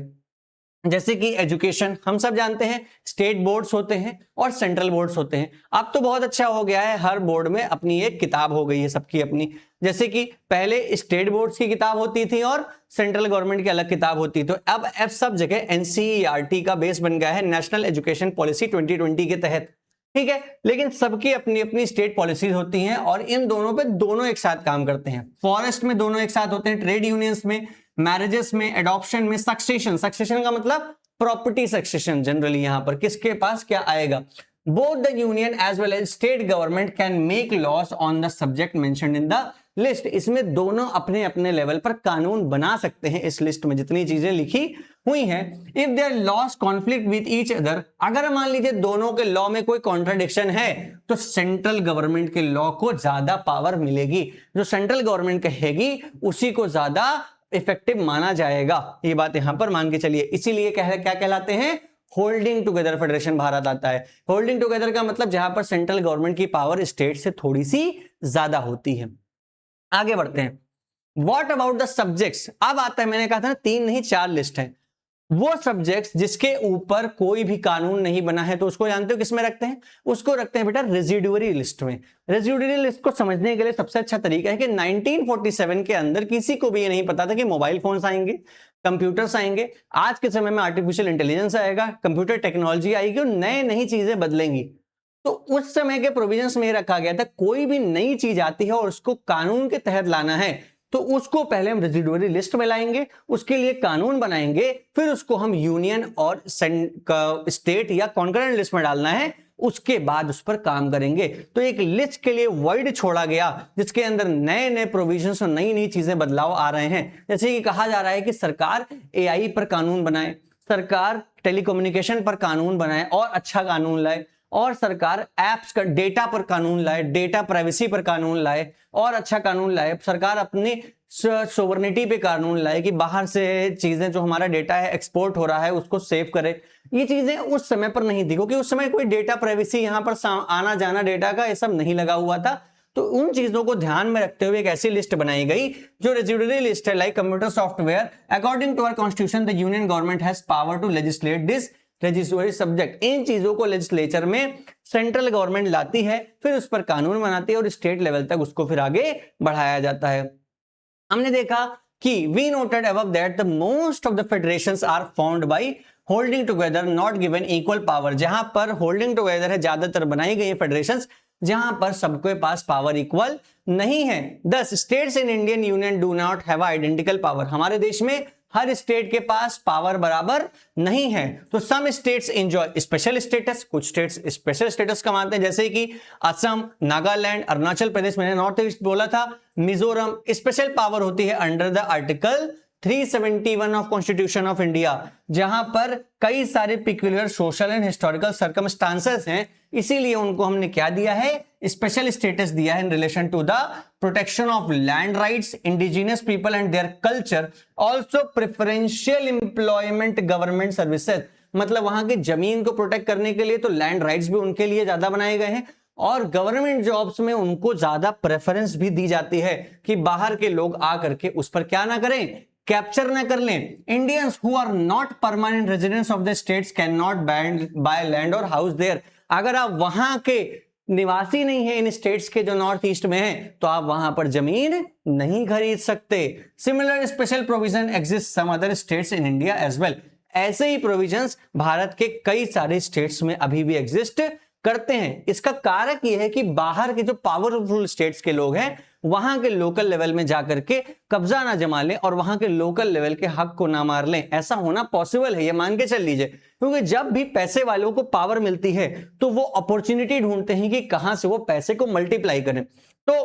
जैसे कि एजुकेशन, हम सब जानते हैं स्टेट बोर्ड्स होते हैं और सेंट्रल बोर्ड्स होते हैं। अब तो बहुत अच्छा हो गया है, हर बोर्ड में अपनी एक किताब हो गई है सबकी अपनी। जैसे कि पहले स्टेट बोर्ड्स की किताब होती थी और सेंट्रल गवर्नमेंट की अलग किताब होती थी, तो अब सब जगह एनसीईआरटी का बेस बन गया है, नेशनल एजुकेशन पॉलिसी 2020 के तहत, ठीक है। लेकिन सबकी अपनी अपनी स्टेट पॉलिसीज होती हैं और इन दोनों पे दोनों एक साथ काम करते हैं। फॉरेस्ट में दोनों एक साथ होते हैं, ट्रेड यूनियंस में, मैरिजेस में, एडॉप्शन में, सक्सेशन, सक्सेशन का मतलब प्रॉपर्टी सक्सेशन, जनरली यहां पर किसके पास क्या आएगा। Both the union as well as state government can make laws on the subject mentioned in the list, इसमें दोनों अपने अपने लेवल पर कानून बना सकते हैं। इस लिस्ट में जितनी चीजें लिखी हुई हैं, if their laws conflict with each other, अगर मान लीजिए दोनों के लॉ में कोई कॉन्ट्राडिक्शन है, तो सेंट्रल गवर्नमेंट के लॉ को ज्यादा पावर मिलेगी, जो सेंट्रल गवर्नमेंट कहेगी उसी को ज्यादा इफेक्टिव माना जाएगा। ये बात यहां पर मान के चलिए, इसीलिए क्या कहलाते हैं, होल्डिंग टुगेदर फेडरेशन भारत आता है। होल्डिंग टुगेदर का मतलब जहां पर सेंट्रल गवर्नमेंट की पावर स्टेट से थोड़ी सी ज्यादा होती है। आगे बढ़ते हैं, व्हाट अबाउट द सब्जेक्ट्स। अब आता है, मैंने कहा था ना 3 नहीं 4 लिस्ट है, वो सब्जेक्ट्स जिसके ऊपर कोई भी कानून नहीं बना है, तो उसको जानते हो किसमें रखते हैं, उसको रखते हैं बेटा रेजिडुअरी लिस्ट में। रेजिडुअरी लिस्ट को समझने के लिए सबसे अच्छा तरीका है कि 1947 के अंदर किसी को भी ये नहीं पता था कि मोबाइल फोन्स आएंगे, कंप्यूटर्स आएंगे, आज के समय में आर्टिफिशियल इंटेलिजेंस आएगा, कंप्यूटर टेक्नोलॉजी आएगी और नई चीजें बदलेंगी। तो उस समय के प्रोविजंस में रखा गया था कोई भी नई चीज आती है और उसको कानून के तहत लाना है तो उसको पहले हम रेजिडुअरी लिस्ट में लाएंगे, उसके लिए कानून बनाएंगे, फिर उसको हम यूनियन और स्टेट या कॉन्करेंट लिस्ट में डालना है, उसके बाद उस पर काम करेंगे। तो एक लिस्ट के लिए वर्ड छोड़ा गया जिसके अंदर नए नए प्रोविजंस और नई नई चीजें बदलाव आ रहे हैं। जैसे कि कहा जा रहा है कि सरकार एआई पर कानून बनाए, सरकार टेलीकम्युनिकेशन पर कानून बनाए और अच्छा कानून लाए, और सरकार एप्स का डेटा पर कानून लाए, डेटा प्राइवेसी पर कानून लाए और अच्छा कानून लाए, सरकार अपनी सोवरेनिटी पे कानून लाए कि बाहर से चीजें जो हमारा डेटा है एक्सपोर्ट हो रहा है उसको सेव करे। ये चीजें उस समय पर नहीं थी क्योंकि उस समय कोई डेटा प्राइवेसी यहां पर आना जाना डेटा का ये सब नहीं लगा हुआ था। तो उन चीजों को ध्यान में रखते हुए एक ऐसी लिस्ट बनाई गई जो रेजिडुअरी लिस्ट है, like computer software. According to our constitution the union government has power to legislate this registry subject. इन चीजों को लेजिस्लेचर में सेंट्रल गवर्नमेंट लाती है, फिर उस पर कानून बनाती है और स्टेट लेवल तक उसको फिर आगे बढ़ाया जाता है। हमने देखा कि we noted above that the most of the federations are found by holding together not given equal power. जहां पर होल्डिंग टुगेदर है, ज्यादातर बनाई गई फेडरेशंस जहां पर सबके पास पावर इक्वल नहीं है। 10 states in Indian union do not have identical power. हमारे देश में हर स्टेट के पास पावर बराबर नहीं है। तो some states enjoy special status, कुछ स्टेट्स स्पेशल स्टेटस कमाते हैं जैसे कि असम, नागालैंड, अरुणाचल प्रदेश, मैंने नॉर्थ ईस्ट बोला था, मिजोरम। स्पेशल पावर होती है under the article 371 of constitution of India, जहां पर कई सारे peculiar social and historical circumstances हैं, इसीलिए उनको हमने क्या दिया है, स्पेशल स्टेटस दिया है in relation to the protection of land rights, indigenous people and their culture, also preferential employment government services. मतलब वहां की जमीन को प्रोटेक्ट करने के लिए तो लैंड राइट्स भी उनके लिए ज्यादा बनाए गए हैं और गवर्नमेंट जॉब्स में उनको ज्यादा प्रेफरेंस भी दी जाती है कि बाहर के लोग आकर के उस पर क्या ना करें, कैप्चर न कर लें। Indians who are not permanent residents of the states can not buy land or house there. अगर आप वहां के निवासी नहीं है इन स्टेट्स के जो नॉर्थ ईस्ट में है तो आप वहां पर जमीन नहीं खरीद सकते। Similar special provision exist some other states in India as well. ऐसे ही प्रोविजंस भारत के कई सारे स्टेट्स में अभी भी एग्जिस्ट करते हैं। इसका कारक यह है कि बाहर के जो पावरफुल स्टेट्स के लोग हैं वहां के लोकल लेवल में जाकर के कब्जा ना जमा लें और वहां के लोकल लेवल के हक को ना मार लें। ऐसा होना पॉसिबल है, ये मान के चल लीजिए, क्योंकि जब भी पैसे वालों को पावर मिलती है तो वो अपॉर्चुनिटी ढूंढते हैं कि कहां से वो पैसे को मल्टीप्लाई करें। तो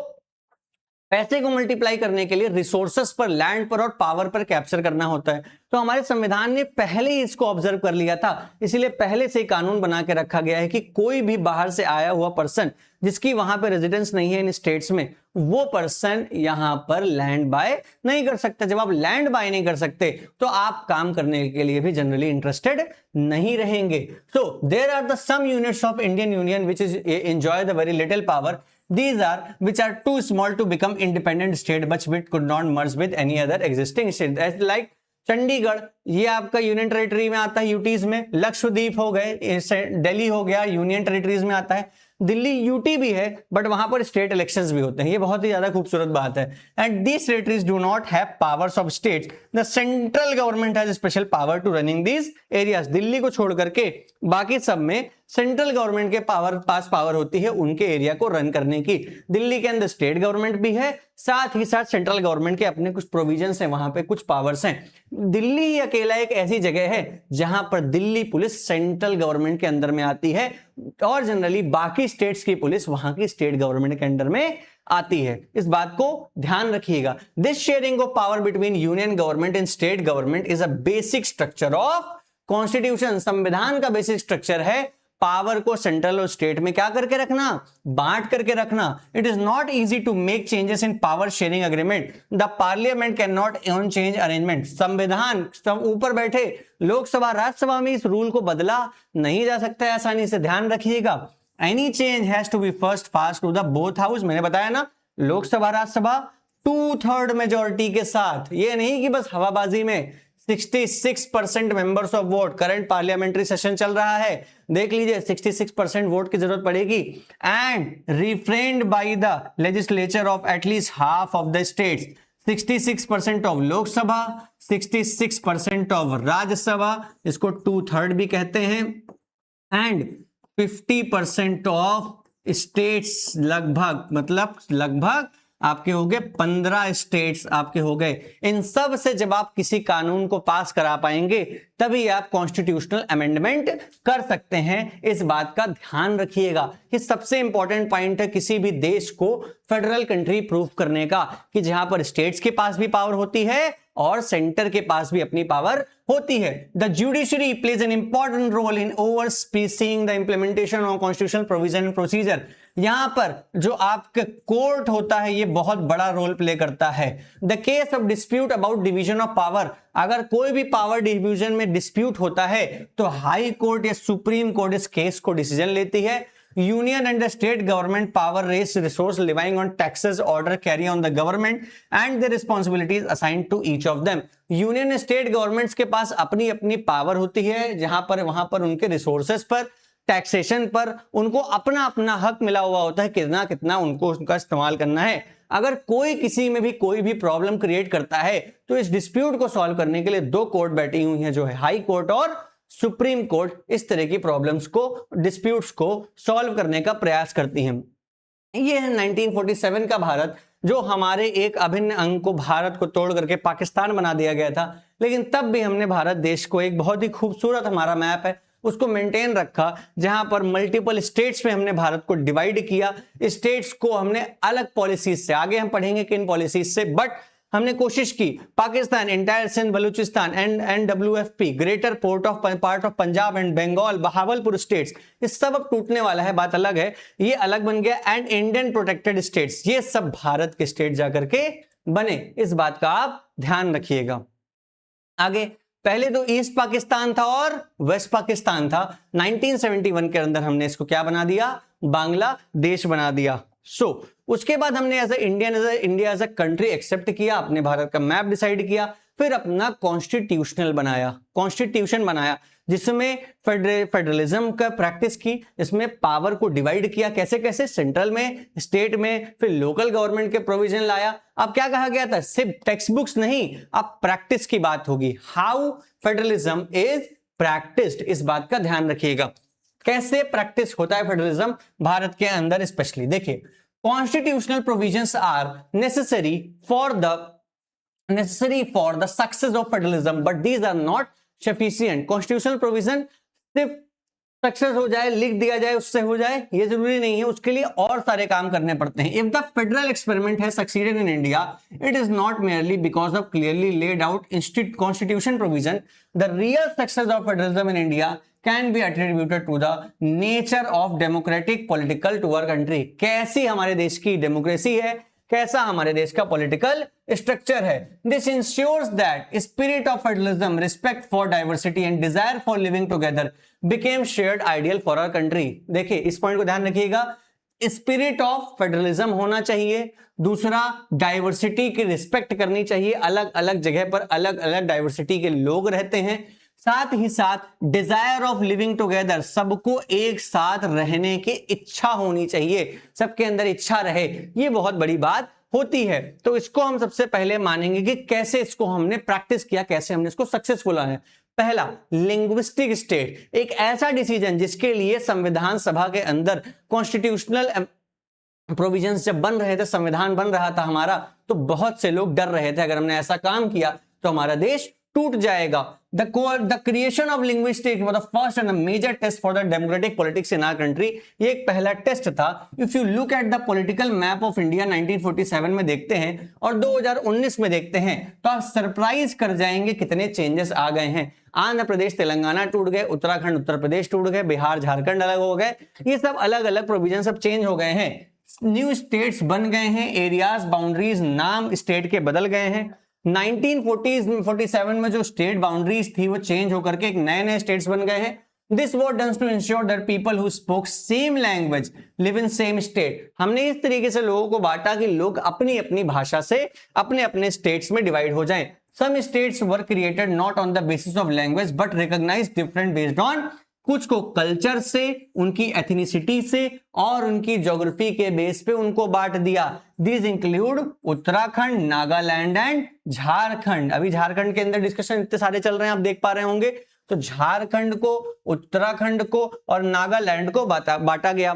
पैसे को मल्टीप्लाई करने के लिए रिसोर्सेस पर, लैंड पर और पावर पर कैप्चर करना होता है। तो हमारे संविधान ने पहले ही इसको ऑब्जर्व कर लिया था, इसीलिए पहले से कानून बना के रखा गया है कि कोई भी बाहर से आया हुआ पर्सन जिसकी वहां पे रेजिडेंस नहीं है इन स्टेट्स में, वो पर्सन यहां पर लैंड बाय नहीं कर सकता। जब आप लैंड बाय नहीं कर सकते तो आप काम करने के लिए भी जनरली इंटरेस्टेड नहीं रहेंगे। So there are the some units of Indian union which is enjoy the very little power. These are which are too small to become independent state but which could not merge with any other existing state. As like Chandigarh, ये आपका union territory में आता है, UTs में। लक्षद्वीप हो गए, दिल्ली हो गया, यूनियन टेरिटरीज में आता है। दिल्ली यूटी भी है बट वहां पर स्टेट इलेक्शंस भी होते हैं, ये बहुत ही ज्यादा खूबसूरत बात है। And these territories do not have powers of states, the central government has special power to running these areas. Delhi को छोड़ करके बाकी सब में सेंट्रल गवर्नमेंट के पास पावर होती है उनके एरिया को रन करने की। दिल्ली के अंदर स्टेट गवर्नमेंट भी है, साथ ही साथ सेंट्रल गवर्नमेंट के अपने कुछ प्रोविजंस हैं, वहां पे कुछ पावर्स हैं। दिल्ली ही अकेला एक ऐसी जगह है जहां पर दिल्ली पुलिस सेंट्रल गवर्नमेंट के अंदर में आती है और जनरली बाकी स्टेट्स की पुलिस वहां की स्टेट गवर्नमेंट के अंडर में आती है। इस बात को ध्यान रखिएगा। This sharing of power between union government and state government is a basic structure of constitution. संविधान का बेसिक स्ट्रक्चर है पावर को सेंट्रल और स्टेट में क्या करके रखना, बांट करके रखना। It is not easy to make changes in power sharing agreement, the parliament can not own change arrangement. संविधान सब ऊपर बैठे लोकसभा राज्यसभा में इस रूल को बदला नहीं जा सकता है आसानी से, ध्यान रखिएगा। Any change has to be first pass to the both house. मैंने बताया ना, लोकसभा राज्यसभा 2/3 मेजोरिटी के साथ, ये नहीं कि बस हवाबाजी में। 66% members of vote, current parliamentary session चल रहा है, देख लीजिए 66% वोट की जरूरत पड़ेगी। And referred by the legislature of at least half of the states, 66% of Lok Sabha, 66% of Rajya Sabha, इसको 2/3 भी कहते हैं। एंड 50% ऑफ स्टेट्स, लगभग मतलब लगभग आपके हो गए 15 स्टेट्स आपके हो गए। इन सब से जब आप किसी कानून को पास करा पाएंगे तभी आप कॉन्स्टिट्यूशनल अमेंडमेंट कर सकते हैं। इस बात का ध्यान रखिएगा कि सबसे इंपॉर्टेंट पॉइंट है किसी भी देश को फेडरल कंट्री प्रूफ करने का कि जहां पर स्टेट्स के पास भी पावर होती है और सेंटर के पास भी अपनी पावर होती है। The judiciary plays an important role in overseeing the implementation of constitutional provision and procedure. यहां पर जो आपका कोर्ट होता है ये बहुत बड़ा रोल प्ले करता है। The case of dispute about division of power, अगर कोई भी पावर डिवीजन में डिस्प्यूट होता है तो हाई कोर्ट या सुप्रीम कोर्ट इस केस को डिसीजन लेती है। Union and the state government power raise resource relying on taxes order carry on the government and the responsibilities assigned to each of them. Union state governments के पास अपनी अपनी power होती है जहां पर वहां पर उनके रिसोर्सेस पर, टैक्सेशन पर उनको अपना अपना हक मिला हुआ होता है, कितना कितना उनको उसका इस्तेमाल करना है। अगर कोई किसी में भी कोई भी प्रॉब्लम क्रिएट करता है तो इस डिस्प्यूट को सॉल्व करने के लिए दो कोर्ट बैठी हुई हैं जो है हाई कोर्ट और सुप्रीम कोर्ट। इस तरह की प्रॉब्लम्स को, डिस्प्यूट्स को सॉल्व करने का प्रयास करती हैं। ये है 1947 का भारत, जो हमारे एक अभिन्न अंग को, भारत को तोड़ करके पाकिस्तान बना दिया गया था, लेकिन तब भी हमने भारत देश को, एक बहुत ही खूबसूरत हमारा मैप है उसको मेंटेन रखा, जहां पर मल्टीपल स्टेट्स में हमने भारत को डिवाइड किया। स्टेट्स को हमने अलग पॉलिसीज से, आगे हम पढ़ेंगे किन पॉलिसीज से, बट हमने कोशिश की Pakistan, entire Sindh Baluchistan, NWFP, greater part of Punjab and Bengal, Bahawalpur states, ये सब अब टूटने वाला है, बात अलग है, ये अलग बन गया। एंड इंडियन प्रोटेक्टेड स्टेट्स, ये सब भारत के स्टेट जाकर के बने। इस बात का आप ध्यान रखिएगा। आगे, पहले तो ईस्ट पाकिस्तान था और वेस्ट पाकिस्तान था। 1971 के अंदर हमने इसको क्या बना दिया, बांग्लादेश बना दिया। उसके बाद हमने India as a country accept किया, अपने भारत का मैप डिसाइड किया, फिर अपना कॉन्स्टिट्यूशन बनाया जिसमें फेडरलिज्म का प्रैक्टिस की, इसमें पावर को डिवाइड किया, कैसे कैसे, सेंट्रल में, स्टेट में, फिर लोकल गवर्नमेंट के प्रोविजन लाया। अब क्या कहा गया था, सिर्फ टेक्स्ट बुक्स नहीं, अब प्रैक्टिस की बात होगी, हाउ फेडरलिज्म इज प्रैक्टिस्ड, इस बात का ध्यान रखिएगा। कैसे प्रैक्टिस होता है फेडरलिज्म भारत के अंदर स्पेशली। देखिए, constitutional provisions are necessary for the success of federalism but these are not sufficient. Constitutional provision सिर्फ सक्सेस हो जाए, लिख दिया जाए, उससे हो जाए, ये जरूरी नहीं है, उसके लिए और सारे काम करने पड़ते हैं। If the federal experiment has succeeded in India, it is not merely because of clearly laid out constitution provision. The real success of federalism in India can be attributed to the nature of democratic political to our country. कैसी हमारे देश की democracy है, कैसा हमारे देश का political structure है। This ensures that spirit of federalism, respect for diversity and desire for living together became shared ideal for our country. देखिए, इस पॉइंट को ध्यान रखिएगा, स्पिरिट ऑफ फेडरलिज्म होना चाहिए, दूसरा डाइवर्सिटी की रिस्पेक्ट करनी चाहिए, अलग अलग जगह पर अलग अलग डाइवर्सिटी के लोग रहते हैं, साथ ही साथ डिजायर ऑफ लिविंग टुगेदर, सबको एक साथ रहने की इच्छा होनी चाहिए, सबके अंदर इच्छा रहे, ये बहुत बड़ी बात होती है। तो इसको हम सबसे पहले मानेंगे कि कैसे इसको हमने प्रैक्टिस किया, कैसे हमने इसको सक्सेसफुल है। पहला, लिंग्विस्टिक स्टेट, एक ऐसा डिसीजन जिसके लिए संविधान सभा के अंदर कॉन्स्टिट्यूशनल प्रोविजंस जब बन रहे थे, संविधान बन रहा था हमारा, तो बहुत से लोग डर रहे थे अगर हमने ऐसा काम किया तो हमारा देश टूट जाएगा। The creation of linguistics was the first and a major test for the democratic politics in our country। ये एक पहला टेस्ट था। If you look at the political map of India 1947 में देखते हैं और 2019 में देखते हैं तो आप सरप्राइज कर जाएंगे कितने चेंजेस आ गए हैं। आंध्र प्रदेश तेलंगाना टूट गए, उत्तराखंड उत्तर प्रदेश टूट गए, बिहार झारखंड अलग हो गए, ये सब अलग अलग प्रोविजन सब चेंज हो गए हैं, न्यू स्टेट्स बन गए हैं, एरियाज, बाउंड्रीज, नाम स्टेट के बदल गए हैं। 1947 में जो स्टेट बाउंड्रीज थी वो चेंज होकर के एक नए नए स्टेट्स बन गए हैं। This was done to ensure that people who spoke same language live in same state. हमने इस तरीके से लोगों को बांटा कि लोग अपनी अपनी भाषा से अपने अपने स्टेट्स में डिवाइड हो जाएं। Some states were created not on the basis of language but recognised different based on, कुछ को कल्चर से, उनकी एथनिसिटी से और उनकी ज्योग्राफी के बेस पे उनको बांट दिया। This include Uttarakhand, Nagaland and Jharkhand. अभी झारखंड के अंदर डिस्कशन इतने सारे चल रहे हैं, आप देख पा रहे होंगे। तो झारखंड को, उत्तराखंड को और नागालैंड को बांटा गया।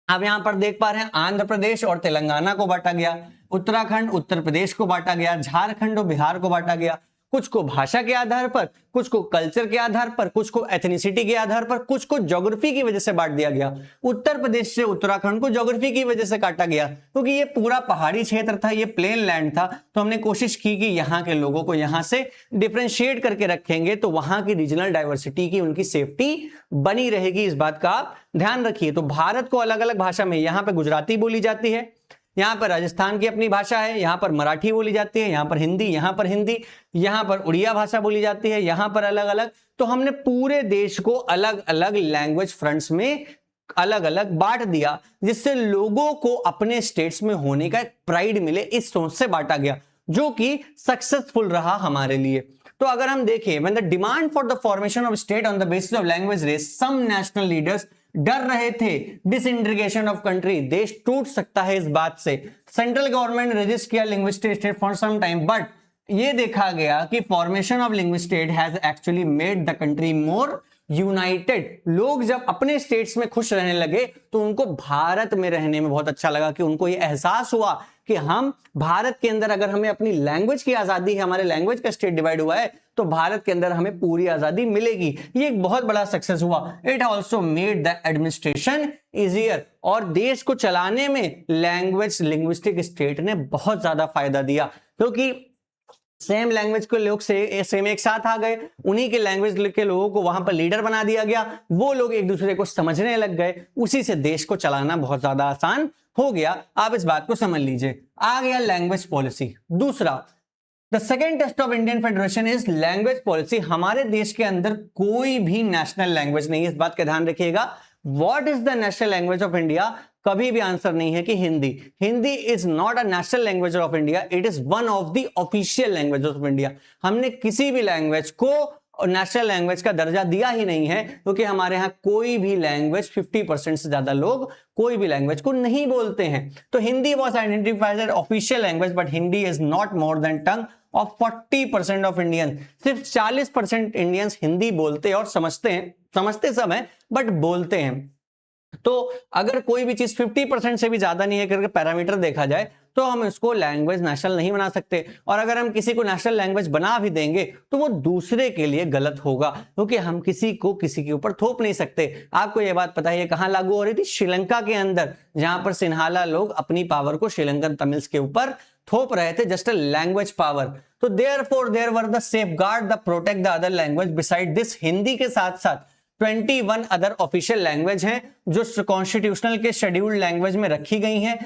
अब यहां पर देख पा रहे हैं आंध्र प्रदेश और तेलंगाना को बांटा गया, उत्तराखंड उत्तर प्रदेश को बांटा गया, झारखंड और बिहार को बांटा गया। कुछ को भाषा के आधार पर, कुछ को कल्चर के आधार पर, कुछ को एथनिसिटी के आधार पर, कुछ को ज्योग्राफी की वजह से बांट दिया गया। उत्तर प्रदेश से उत्तराखंड को ज्योग्राफी की वजह से काटा गया क्योंकि ये पूरा पहाड़ी क्षेत्र था, ये प्लेन लैंड था। तो हमने कोशिश की कि यहाँ के लोगों को यहाँ से डिफरेंशिएट करके रखेंगे तो वहां की रीजनल डाइवर्सिटी की, उनकी सेफ्टी बनी रहेगी। इस बात का आप ध्यान रखिए। तो भारत को अलग अलग भाषा में, यहाँ पे गुजराती बोली जाती है, यहाँ पर राजस्थान की अपनी भाषा है, यहाँ पर मराठी बोली जाती है, यहाँ पर हिंदी, यहाँ पर हिंदी, यहाँ पर उड़िया भाषा बोली जाती है, यहाँ पर अलग अलग। तो हमने पूरे देश को अलग अलग लैंग्वेज फ्रंट्स में अलग अलग बांट दिया, जिससे लोगों को अपने स्टेट्स में होने का एक प्राइड मिले, इस सोच से बांटा गया, जो कि सक्सेसफुल रहा हमारे लिए। तो अगर हम देखें, when the demand for the formation of state on the basis of language race, some national leaders डर रहे थे डिसइंटीग्रेशन ऑफ कंट्री, देश टूट सकता है इस बात से। सेंट्रल गवर्नमेंट रजिस्ट किया linguistic state for some time, but ये देखा गया कि formation of linguistic state has actually made the country more united. लोग जब अपने स्टेट्स में खुश रहने लगे तो उनको भारत में रहने में बहुत अच्छा लगा, कि उनको ये एहसास हुआ कि हम भारत के अंदर, अगर हमें अपनी लैंग्वेज की आजादी है, हमारे लैंग्वेज का स्टेट डिवाइड हुआ है, तो भारत के अंदर हमें पूरी आजादी मिलेगी। ये एक बहुत बड़ा सक्सेस हुआ। It also made the administration easier, और देश को चलाने में लैंग्वेज लिंग्विस्टिक स्टेट ने बहुत ज्यादा फायदा दिया, क्योंकि सेम लैंग्वेज के लोग सेम एक साथ आ गए, उन्हीं के लैंग्वेज के लोगों को वहां पर लीडर बना दिया गया, वो लोग एक दूसरे को समझने लग गए, उसी से देश को चलाना बहुत ज्यादा आसान हो गया। आप इस बात को समझ लीजिए। आ गया लैंग्वेज पॉलिसी। दूसरा, the second test of Indian federation is language policy. हमारे देश के अंदर कोई भी नेशनल लैंग्वेज नहीं है, इस बात का ध्यान रखिएगा। What is the national language of India? कभी भी आंसर नहीं है कि Hindi. Hindi is not a national language of India, it is one of the official language of India. हमने किसी भी लैंग्वेज को नेशनल लैंग्वेज का दर्जा दिया ही नहीं है, क्योंकि हमारे यहाँ कोई भी लैंग्वेज 50% से ज्यादा लोग कोई भी लैंग्वेज को नहीं बोलते हैं। तो Hindi was identified as official language, but Hindi is not more than tongue of 40% of Indian. सिर्फ 40% इंडियंस हिंदी बोलते और समझते हैं, समझते सब हैं बट बोलते हैं। तो अगर कोई भी चीज 50% से भी ज्यादा नहीं है करके पैरामीटर देखा जाए तो हम इसको लैंग्वेज नेशनल नहीं बना सकते, और अगर हम किसी को नेशनल लैंग्वेज बना भी देंगे तो वो दूसरे के लिए गलत होगा, क्योंकि हम किसी को किसी के ऊपर थोप नहीं सकते। आपको ये बात पता है ये कहां लागू हो रही थी? श्रीलंका के अंदर, जहां पर सिन्हाला लोग अपनी पावर को श्रीलंकन तमिल्स के ऊपर थोप रहे थे, जस्ट अ लैंग्वेज पावर। तो therefore there were the safeguard the protect the other language beside this. Hindi के साथ साथ 21 अदर ऑफिशियल लैंग्वेज हैं जो कॉन्स्टिट्यूशनल के शेड्यूल्ड लैंग्वेज में रखी गई हैं।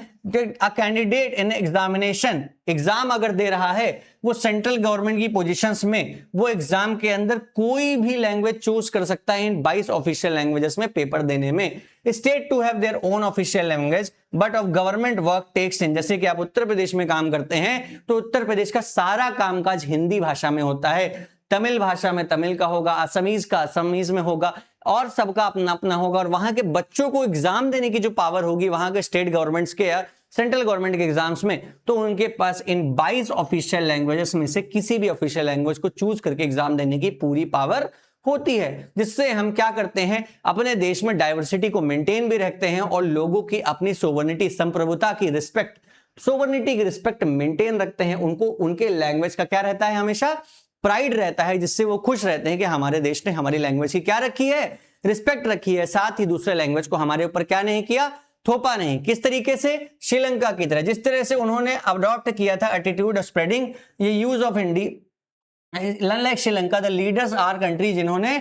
A candidate in examination, exam अगर दे रहा है वो सेंट्रल गवर्नमेंट की पोजीशंस में, वो एग्जाम के अंदर कोई भी लैंग्वेज चूज कर सकता है इन 22 ऑफिशियल लैंग्वेजेस में पेपर देने में। State to have their own official language but of government work takes in. जैसे कि आप उत्तर प्रदेश में काम करते हैं तो उत्तर प्रदेश का सारा कामकाज हिंदी भाषा में होता है, तमिल भाषा में तमिल का होगा, असमीज का असमीज में होगा, और सबका अपना अपना होगा। और वहां के बच्चों को एग्जाम देने की जो पावर होगी वहां के स्टेट गवर्नमेंट्स के या सेंट्रल गवर्नमेंट के एग्जाम्स में, तो उनके पास इन 22 ऑफिशियल लैंग्वेजेस में से किसी भी ऑफिशियल लैंग्वेज को चूज करके एग्जाम देने की पूरी पावर होती है, जिससे हम क्या करते हैं, अपने देश में डाइवर्सिटी को मेंटेन भी रखते हैं और लोगों की अपनी सोवर्निटी, संप्रभुता की रिस्पेक्ट, सोवर्निटी की रिस्पेक्ट मेंटेन रखते हैं। उनको उनके लैंग्वेज का क्या रहता है, हमेशा प्राइड रहता है, जिससे वो खुश रहते हैं कि हमारे देश ने हमारी लैंग्वेज की क्या रखी है, रिस्पेक्ट रखी है। साथ ही दूसरे लैंग्वेज को हमारे ऊपर क्या नहीं किया, थोपा नहीं। किस तरीके से? श्रीलंका की तरह, जिस तरह से उन्होंने अडॉप्ट किया था एटीट्यूड ऑफ स्प्रेडिंग ये use of Hindi. Like Sri Lanka the leaders our country जिन्होंने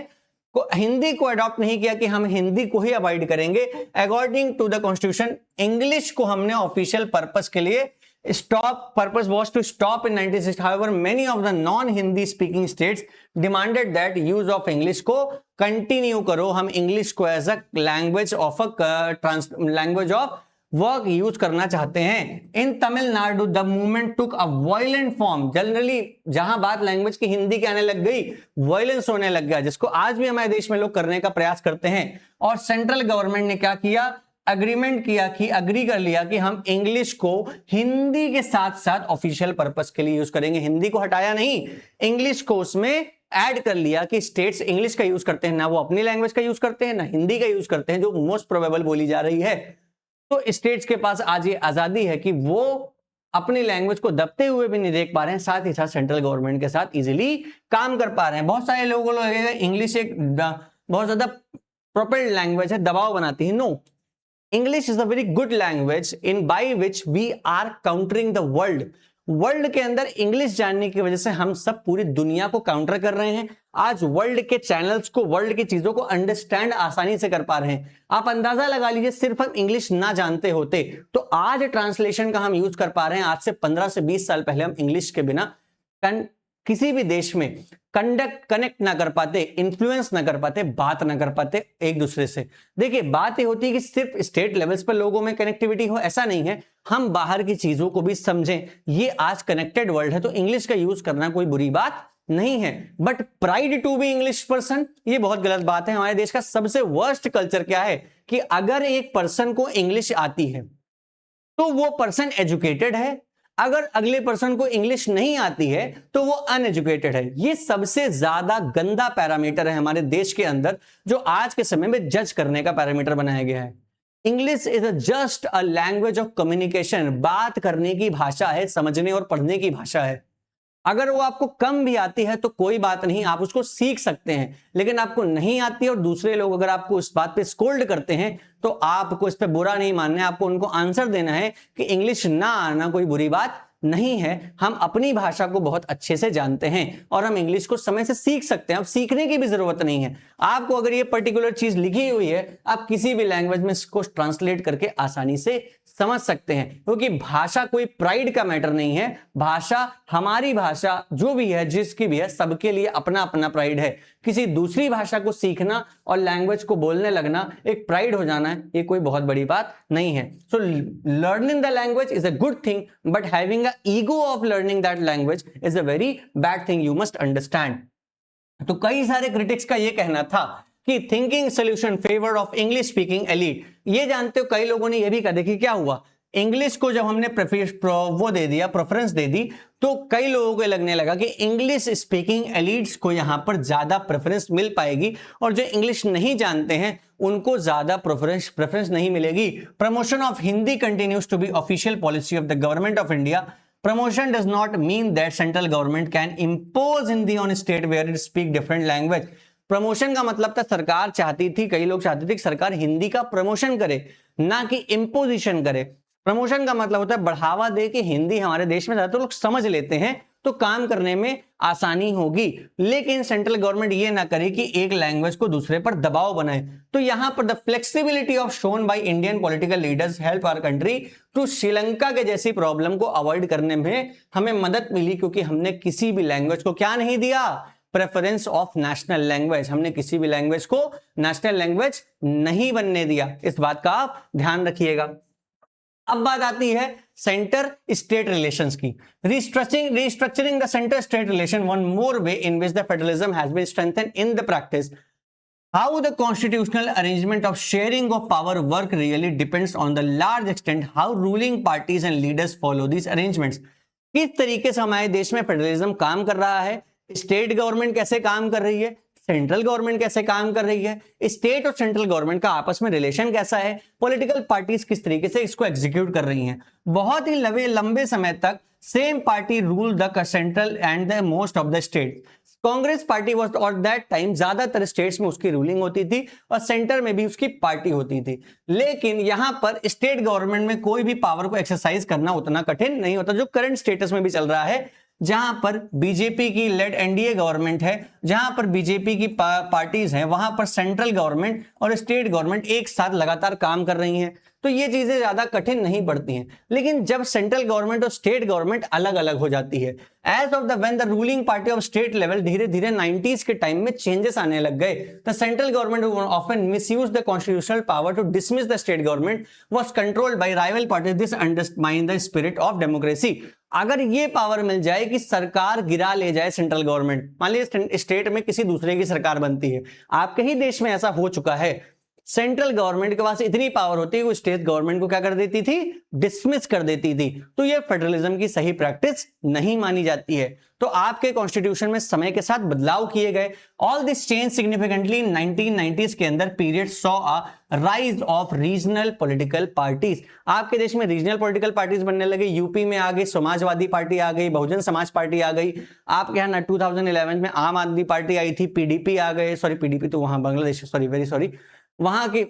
हिंदी को अडॉप्ट नहीं किया कि हम हिंदी को ही अवॉइड करेंगे। According to the constitution English को हमने ऑफिशियल पर्पस के लिए purpose was to stop in 1960. However, many of the non-Hindi speaking states demanded that use of English को continue करो, हम English को as a language of language of work use करना चाहते हैं। In Tamil Nadu, the movement took a violent form. Generally, जहां बात language की हिंदी के आने लग गई, वायलेंस होने लग गया, जिसको आज भी हमारे देश में लोग करने का प्रयास करते हैं। और सेंट्रल गवर्नमेंट ने क्या किया, अग्रीमेंट किया कि अग्री कर लिया कि हम इंग्लिश को हिंदी के साथ साथ ऑफिशियल पर्पस के लिए यूज करेंगे। हिंदी को हटाया नहीं, इंग्लिश को उसमें ऐड कर लिया कि स्टेट्स इंग्लिश का यूज करते हैं, ना वो अपनी लैंग्वेज का यूज करते हैं, ना हिंदी का यूज करते हैं, जो मोस्ट प्रोबेबल बोली जा रही है, तो स्टेट्स के पास आज ये आजादी है कि वो अपनी लैंग्वेज को दबते हुए भी नहीं देख पा रहे हैं, साथ ही साथ सेंट्रल गवर्नमेंट के साथ इजीली काम कर पा रहे हैं। बहुत सारे लोगों को लगेगा इंग्लिश एक बहुत ज्यादा प्रोपेल्ड लैंग्वेज है, दबाव बनाती है। No, English is a very good language in by which we are countering the world. World के अंदर इंग्लिश जानने की वजह से हम सब पूरी दुनिया को काउंटर कर रहे हैं। आज वर्ल्ड के चैनल्स को, वर्ल्ड की चीजों को अंडरस्टैंड आसानी से कर पा रहे हैं। आप अंदाजा लगा लीजिए, सिर्फ हम इंग्लिश ना जानते होते तो आज ट्रांसलेशन का हम यूज कर पा रहे हैं। आज से 15 से 20 साल पहले हम इंग्लिश के बिना किसी भी देश में कनेक्ट ना कर पाते, इन्फ्लुएंस ना कर पाते, बात ना कर पाते एक दूसरे से। देखिए, बात ये होती है कि सिर्फ स्टेट लेवल्स पर लोगों में कनेक्टिविटी हो, ऐसा नहीं है। हम बाहर की चीजों को भी समझें। ये आज कनेक्टेड वर्ल्ड है, तो इंग्लिश का यूज करना कोई बुरी बात नहीं है। But pride to be English person, ये बहुत गलत बात है। हमारे देश का सबसे वर्स्ट कल्चर क्या है कि अगर एक पर्सन को इंग्लिश आती है तो वो पर्सन एजुकेटेड है, अगर अगले पर्सन को इंग्लिश नहीं आती है तो वो अनएजुकेटेड है। ये सबसे ज्यादा गंदा पैरामीटर है हमारे देश के अंदर, जो आज के समय में जज करने का पैरामीटर बनाया गया है। English is just a language of communication, बात करने की भाषा है, समझने और पढ़ने की भाषा है। अगर वो आपको कम भी आती है तो कोई बात नहीं, आप उसको सीख सकते हैं। लेकिन आपको नहीं आती और दूसरे लोग अगर आपको इस बात पे स्कोल्ड करते हैं तो आपको इस पे बुरा नहीं मानना है, आपको उनको आंसर देना है कि इंग्लिश ना आना कोई बुरी बात नहीं है। हम अपनी भाषा को बहुत अच्छे से जानते हैं और हम इंग्लिश को समय से सीख सकते हैं। अब सीखने की भी जरूरत नहीं है आपको। अगर ये पर्टिकुलर चीज लिखी हुई है, आप किसी भी लैंग्वेज में इसको ट्रांसलेट करके आसानी से समझ सकते हैं, क्योंकि भाषा कोई प्राइड का मैटर नहीं है। भाषा, हमारी भाषा जो भी है, जिसकी भी है, सबके लिए अपना अपना प्राइड है। किसी दूसरी भाषा को सीखना और लैंग्वेज को बोलने लगना एक प्राइड हो जाना है, ये कोई बहुत बड़ी बात नहीं है। So learning the language is a good thing, but having a ego of learning that language is a very bad thing, you must understand. तो कई सारे क्रिटिक्स का ये कहना था कि thinking solution favour of English speaking elite. ये जानते हो, कई लोगों ने ये भी कहा, देखिए क्या हुआ, इंग्लिश को जब हमने वो दे दिया, प्रेफरेंस दे दी, तो कई लोगों को लगने लगा कि इंग्लिश स्पीकिंग एलीट्स को यहां पर ज्यादा प्रेफरेंस मिल पाएगी और जो इंग्लिश नहीं जानते हैं उनको ज्यादा प्रेफरेंस नहीं मिलेगी। Promotion of Hindi continues to be official policy of the government of India. Promotion does not mean that central government can impose Hindi on state where it speak different language. Promotion का मतलब था, सरकार चाहती थी, कई लोग चाहते थे कि सरकार हिंदी का प्रमोशन करे, ना कि इंपोजिशन करे। प्रमोशन का मतलब होता है बढ़ावा दे कि हिंदी हमारे देश में ज्यादातर लोग समझ लेते हैं तो काम करने में आसानी होगी। लेकिन सेंट्रल गवर्नमेंट ये ना करे कि एक लैंग्वेज को दूसरे पर दबाव बनाए। तो यहां पर the flexibility of shown by Indian political leaders help our country to Sri Lanka के जैसी प्रॉब्लम को अवॉइड करने में हमें मदद मिली, क्योंकि हमने किसी भी लैंग्वेज को क्या नहीं दिया, प्रेफरेंस ऑफ नेशनल लैंग्वेज। हमने किसी भी लैंग्वेज को नेशनल लैंग्वेज नहीं बनने दिया। इस बात का आप ध्यान रखिएगा। अब बात आती है सेंटर स्टेट रिलेशंस की। restructuring the center state relation, one more way in which the federalism has been strengthened in the practice. How the constitutional arrangement of sharing of power work really depends on the large extent how ruling parties and leaders follow these arrangements. किस तरीके से हमारे देश में federalism काम कर रहा है, स्टेट गवर्नमेंट कैसे काम कर रही है, सेंट्रल गवर्नमेंट कैसे काम कर रही है, स्टेट और सेंट्रल गवर्नमेंट का आपस में रिलेशन कैसा है, पॉलिटिकल पार्टीज किस तरीके से इसको एग्जीक्यूट कर रही हैं। बहुत ही लंबे समय तक same party rule the central and the most of the state. Congress party was और दैट टाइम ज्यादातर स्टेट्स में उसकी रूलिंग होती थी और सेंटर में भी उसकी पार्टी होती थी। लेकिन यहां पर स्टेट गवर्नमेंट में कोई भी पावर को एक्सरसाइज करना उतना कठिन नहीं होता, जो करंट स्टेटस में भी चल रहा है, जहां पर बीजेपी की लेड एनडीए गवर्नमेंट है, जहां पर बीजेपी की पार्टीज हैं, वहां पर सेंट्रल गवर्नमेंट और स्टेट गवर्नमेंट एक साथ लगातार काम कर रही हैं, तो ये चीजें ज्यादा कठिन नहीं पड़ती हैं। लेकिन जब सेंट्रल गवर्नमेंट और स्टेट गवर्नमेंट अलग अलग हो जाती है, as of the when the ruling party of state level, धीरे धीरे 90s के टाइम में चेंजेस आने लग गए। The central government often misuse the constitutional power to dismiss the state government was controlled by rival parties. This undermine the spirit of democracy. अगर ये power मिल जाए कि सरकार गिरा ले जाए सेंट्रल गवर्नमेंट, मान लीजिए स्टेट में किसी दूसरे की सरकार बनती है, आपके ही देश में ऐसा हो चुका है, सेंट्रल गवर्नमेंट के पास इतनी पावर होती है वो स्टेट गवर्नमेंट को क्या कर देती थी, डिसमिस कर देती थी। तो ये फेडरलिज्म की सही प्रैक्टिस नहीं मानी जाती है। तो आपके कॉन्स्टिट्यूशन में समय के साथ बदलाव किए गए। All this change significantly in 1990s के अंदर period saw a rise of regional political parties. आपके देश में रीजनल पॉलिटिकल पार्टीज बनने लगे। यूपी में आ गई समाजवादी पार्टी, आ गई बहुजन समाज पार्टी, आ गई आपके यहाँ 2011 में आम आदमी पार्टी आई थी, पीडीपी आ गए, सॉरी पीडीपी तो वहां बांग्लादेश, सॉरी वेरी सॉरी, वहां की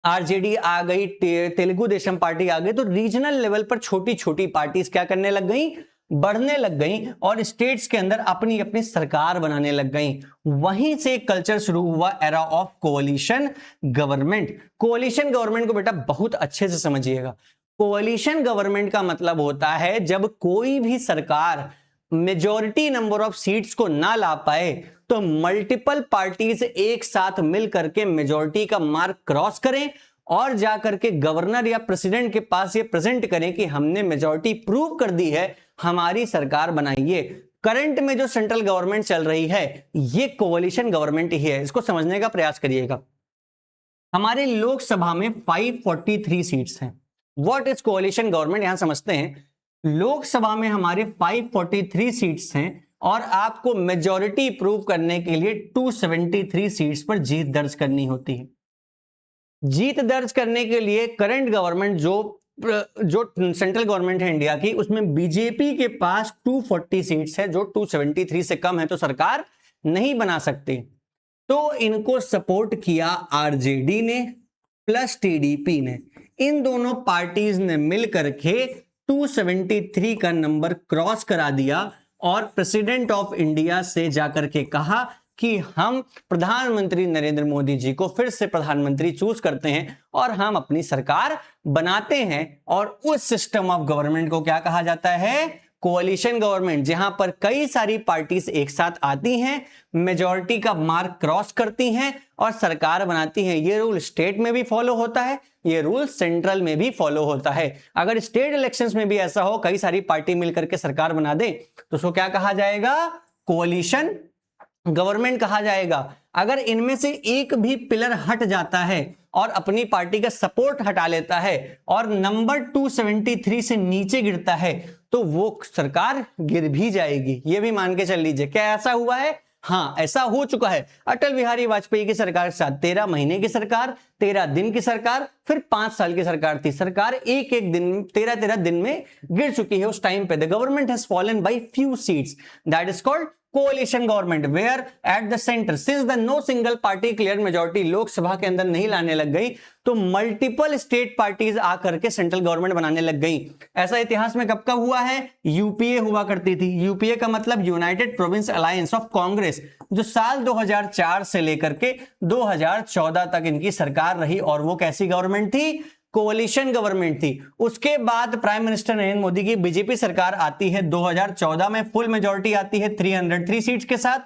आरजेडी आ गई, तेलुगु देशम पार्टी आ गई। तो रीजनल लेवल पर छोटी छोटी पार्टीज क्या करने लग गई, बढ़ने लग गई और स्टेट्स के अंदर अपनी अपनी सरकार बनाने लग गई। वहीं से कल्चर शुरू हुआ एरा ऑफ कोalition गवर्नमेंट। कोalition गवर्नमेंट को बेटा बहुत अच्छे से समझिएगा। कोalition गवर्नमेंट का मतलब होता है जब कोई भी सरकार मेजॉरिटी नंबर ऑफ सीट्स को ना ला पाए तो मल्टीपल पार्टीज एक साथ मिल करके मेजॉरिटी का मार्क क्रॉस करें और जाकर के गवर्नर या प्रेसिडेंट के पास ये प्रेजेंट करें कि हमने मेजॉरिटी प्रूव कर दी है, हमारी सरकार बनाइए। करंट में जो सेंट्रल गवर्नमेंट चल रही है ये कोalition गवर्नमेंट ही है। इसको समझने का प्रयास करिएगा। हमारे लोकसभा में 543 सीट्स हैं। व्हाट इज कोalition गवर्नमेंट, यहां समझते हैं। लोकसभा में हमारे 543 सीट्स हैं और आपको मेजॉरिटी प्रूव करने के लिए 273 सीट्स पर जीत दर्ज करनी होती है। जीत दर्ज करने के लिए करंट गवर्नमेंट जो सेंट्रल गवर्नमेंट है इंडिया की, उसमें बीजेपी के पास 240 सीट्स है, जो 273 से कम है, तो सरकार नहीं बना सकती। तो इनको सपोर्ट किया आरजेडी ने प्लस टीडीपी ने। इन दोनों पार्टीज ने मिलकर के 273 का नंबर क्रॉस करा दिया और प्रेसिडेंट ऑफ इंडिया से जाकर के कहा कि हम प्रधानमंत्री नरेंद्र मोदी जी को फिर से प्रधानमंत्री चूज करते हैं और हम अपनी सरकार बनाते हैं। और उस सिस्टम ऑफ गवर्नमेंट को क्या कहा जाता है, कोalition गवर्नमेंट, जहां पर कई सारी पार्टीज एक साथ आती हैं, मेजॉरिटी का मार्क क्रॉस करती हैं और सरकार बनाती हैं। ये रूल स्टेट में भी फॉलो होता है, ये रूल सेंट्रल में भी फॉलो होता है। अगर स्टेट इलेक्शंस में भी ऐसा हो, कई सारी पार्टी मिलकर के सरकार बना दे, तो उसको क्या कहा जाएगा, कोalition गवर्नमेंट कहा जाएगा। अगर इनमें से एक भी पिलर हट जाता है और अपनी पार्टी का सपोर्ट हटा लेता है और नंबर 273 से नीचे गिरता है तो वो सरकार गिर भी जाएगी। ये भी मान के चल लीजिए। क्या ऐसा हुआ है? हाँ, ऐसा हो चुका है। अटल बिहारी वाजपेयी की सरकार के साथ 13 महीने की सरकार, 13 दिन की सरकार, फिर 5 साल की सरकार थी। सरकार एक एक दिन 13-13 दिन में गिर चुकी है। उस टाइम पे the government has fallen by few seats, that is called coalition government, where at the centre since the no single party clear majority Lok Sabha के अंदर नहीं लाने लग गई तो मल्टीपल स्टेट पार्टीज आकर के सेंट्रल गवर्नमेंट बनाने लग गई। ऐसा इतिहास में कब कब हुआ है? यूपीए हुआ करती थी। यूपीए का मतलब United province alliance of Congress, जो साल 2004 से लेकर के 2014 तक इनकी सरकार रही और वो कैसी गवर्नमेंट थी? कोalition गवर्नमेंट थी। उसके बाद प्राइम मिनिस्टर नरेंद्र मोदी की बीजेपी सरकार आती है 2014 में, फुल मेजॉरिटी आती है 303 सीट्स के साथ।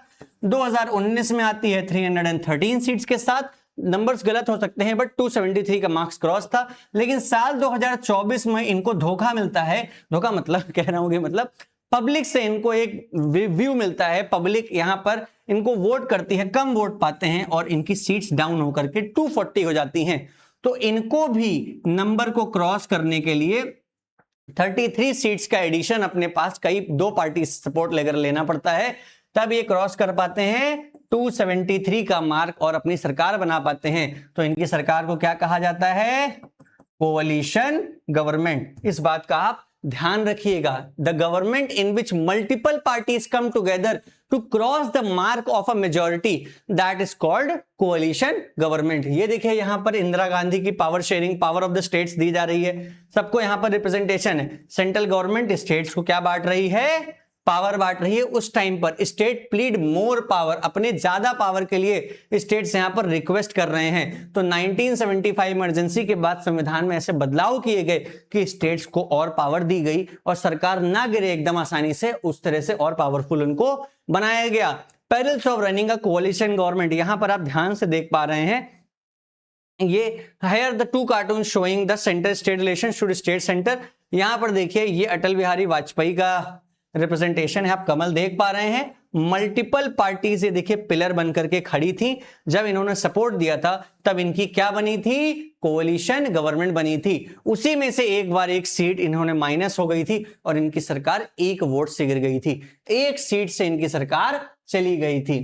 2019 में आती है 313 सीट्स के साथ। नंबर्स गलत हो सकते हैं बट 273 का मार्क्स क्रॉस था। लेकिन साल 2024 में इनको धोखा मिलता है। धोखा मतलब कह रहा हूं कि मतलब पब्लिक से इनको एक व्यू मिलता है। पब्लिक यहां पर इनको वोट करती है, कम वोट पाते हैं और इनकी सीट्स डाउन होकर के 240 हो जाती हैं। तो इनको भी नंबर को क्रॉस करने के लिए 33 सीट्स का एडिशन अपने पास कई दो पार्टी सपोर्ट लेकर लेना पड़ता है, तब ये क्रॉस कर पाते हैं 273 का मार्क और अपनी सरकार बना पाते हैं। तो इनकी सरकार को क्या कहा जाता है? Coalition government. इस बात का आप ध्यान रखिएगा। The government in which multiple parties come together to cross the mark of a majority, that is called coalition government. ये देखिए यहां पर इंदिरा गांधी की power sharing, power of the states दी जा रही है। सबको यहां पर रिप्रेजेंटेशन है। सेंट्रल गवर्नमेंट स्टेट्स को क्या बांट रही है? पावर बांट रही है। उस टाइम पर स्टेट प्लीड मोर पावर, अपने ज्यादा पावर के लिए स्टेट्स यहां पर रिक्वेस्ट कर रहे हैं। तो 1975 इमरजेंसी के बाद संविधान में ऐसे बदलाव किए गए कि स्टेट्स को और पावर दी गई और सरकार ना गिरे एकदम आसानी से, उस तरह से और पावरफुल उनको बनाया गया। Perils of running a कोalition government, यहां पर आप ध्यान से देख पा रहे हैं ये here the two cartoons showing the center state relation should state center। यहां पर देखिए ये अटल बिहारी वाजपेयी का रिप्रेजेंटेशन है, आप कमल देख पा रहे हैं। मल्टीपल पार्टीज ये देखिए पिलर बन करके खड़ी थी। जब इन्होंने सपोर्ट दिया था तब इनकी क्या बनी थी, कोalition गवर्नमेंट बनी थी। उसी में से एक बार एक सीट इन्होंने माइनस हो गई थी और इनकी सरकार एक वोट से गिर गई थी, एक सीट से इनकी सरकार चली गई थी।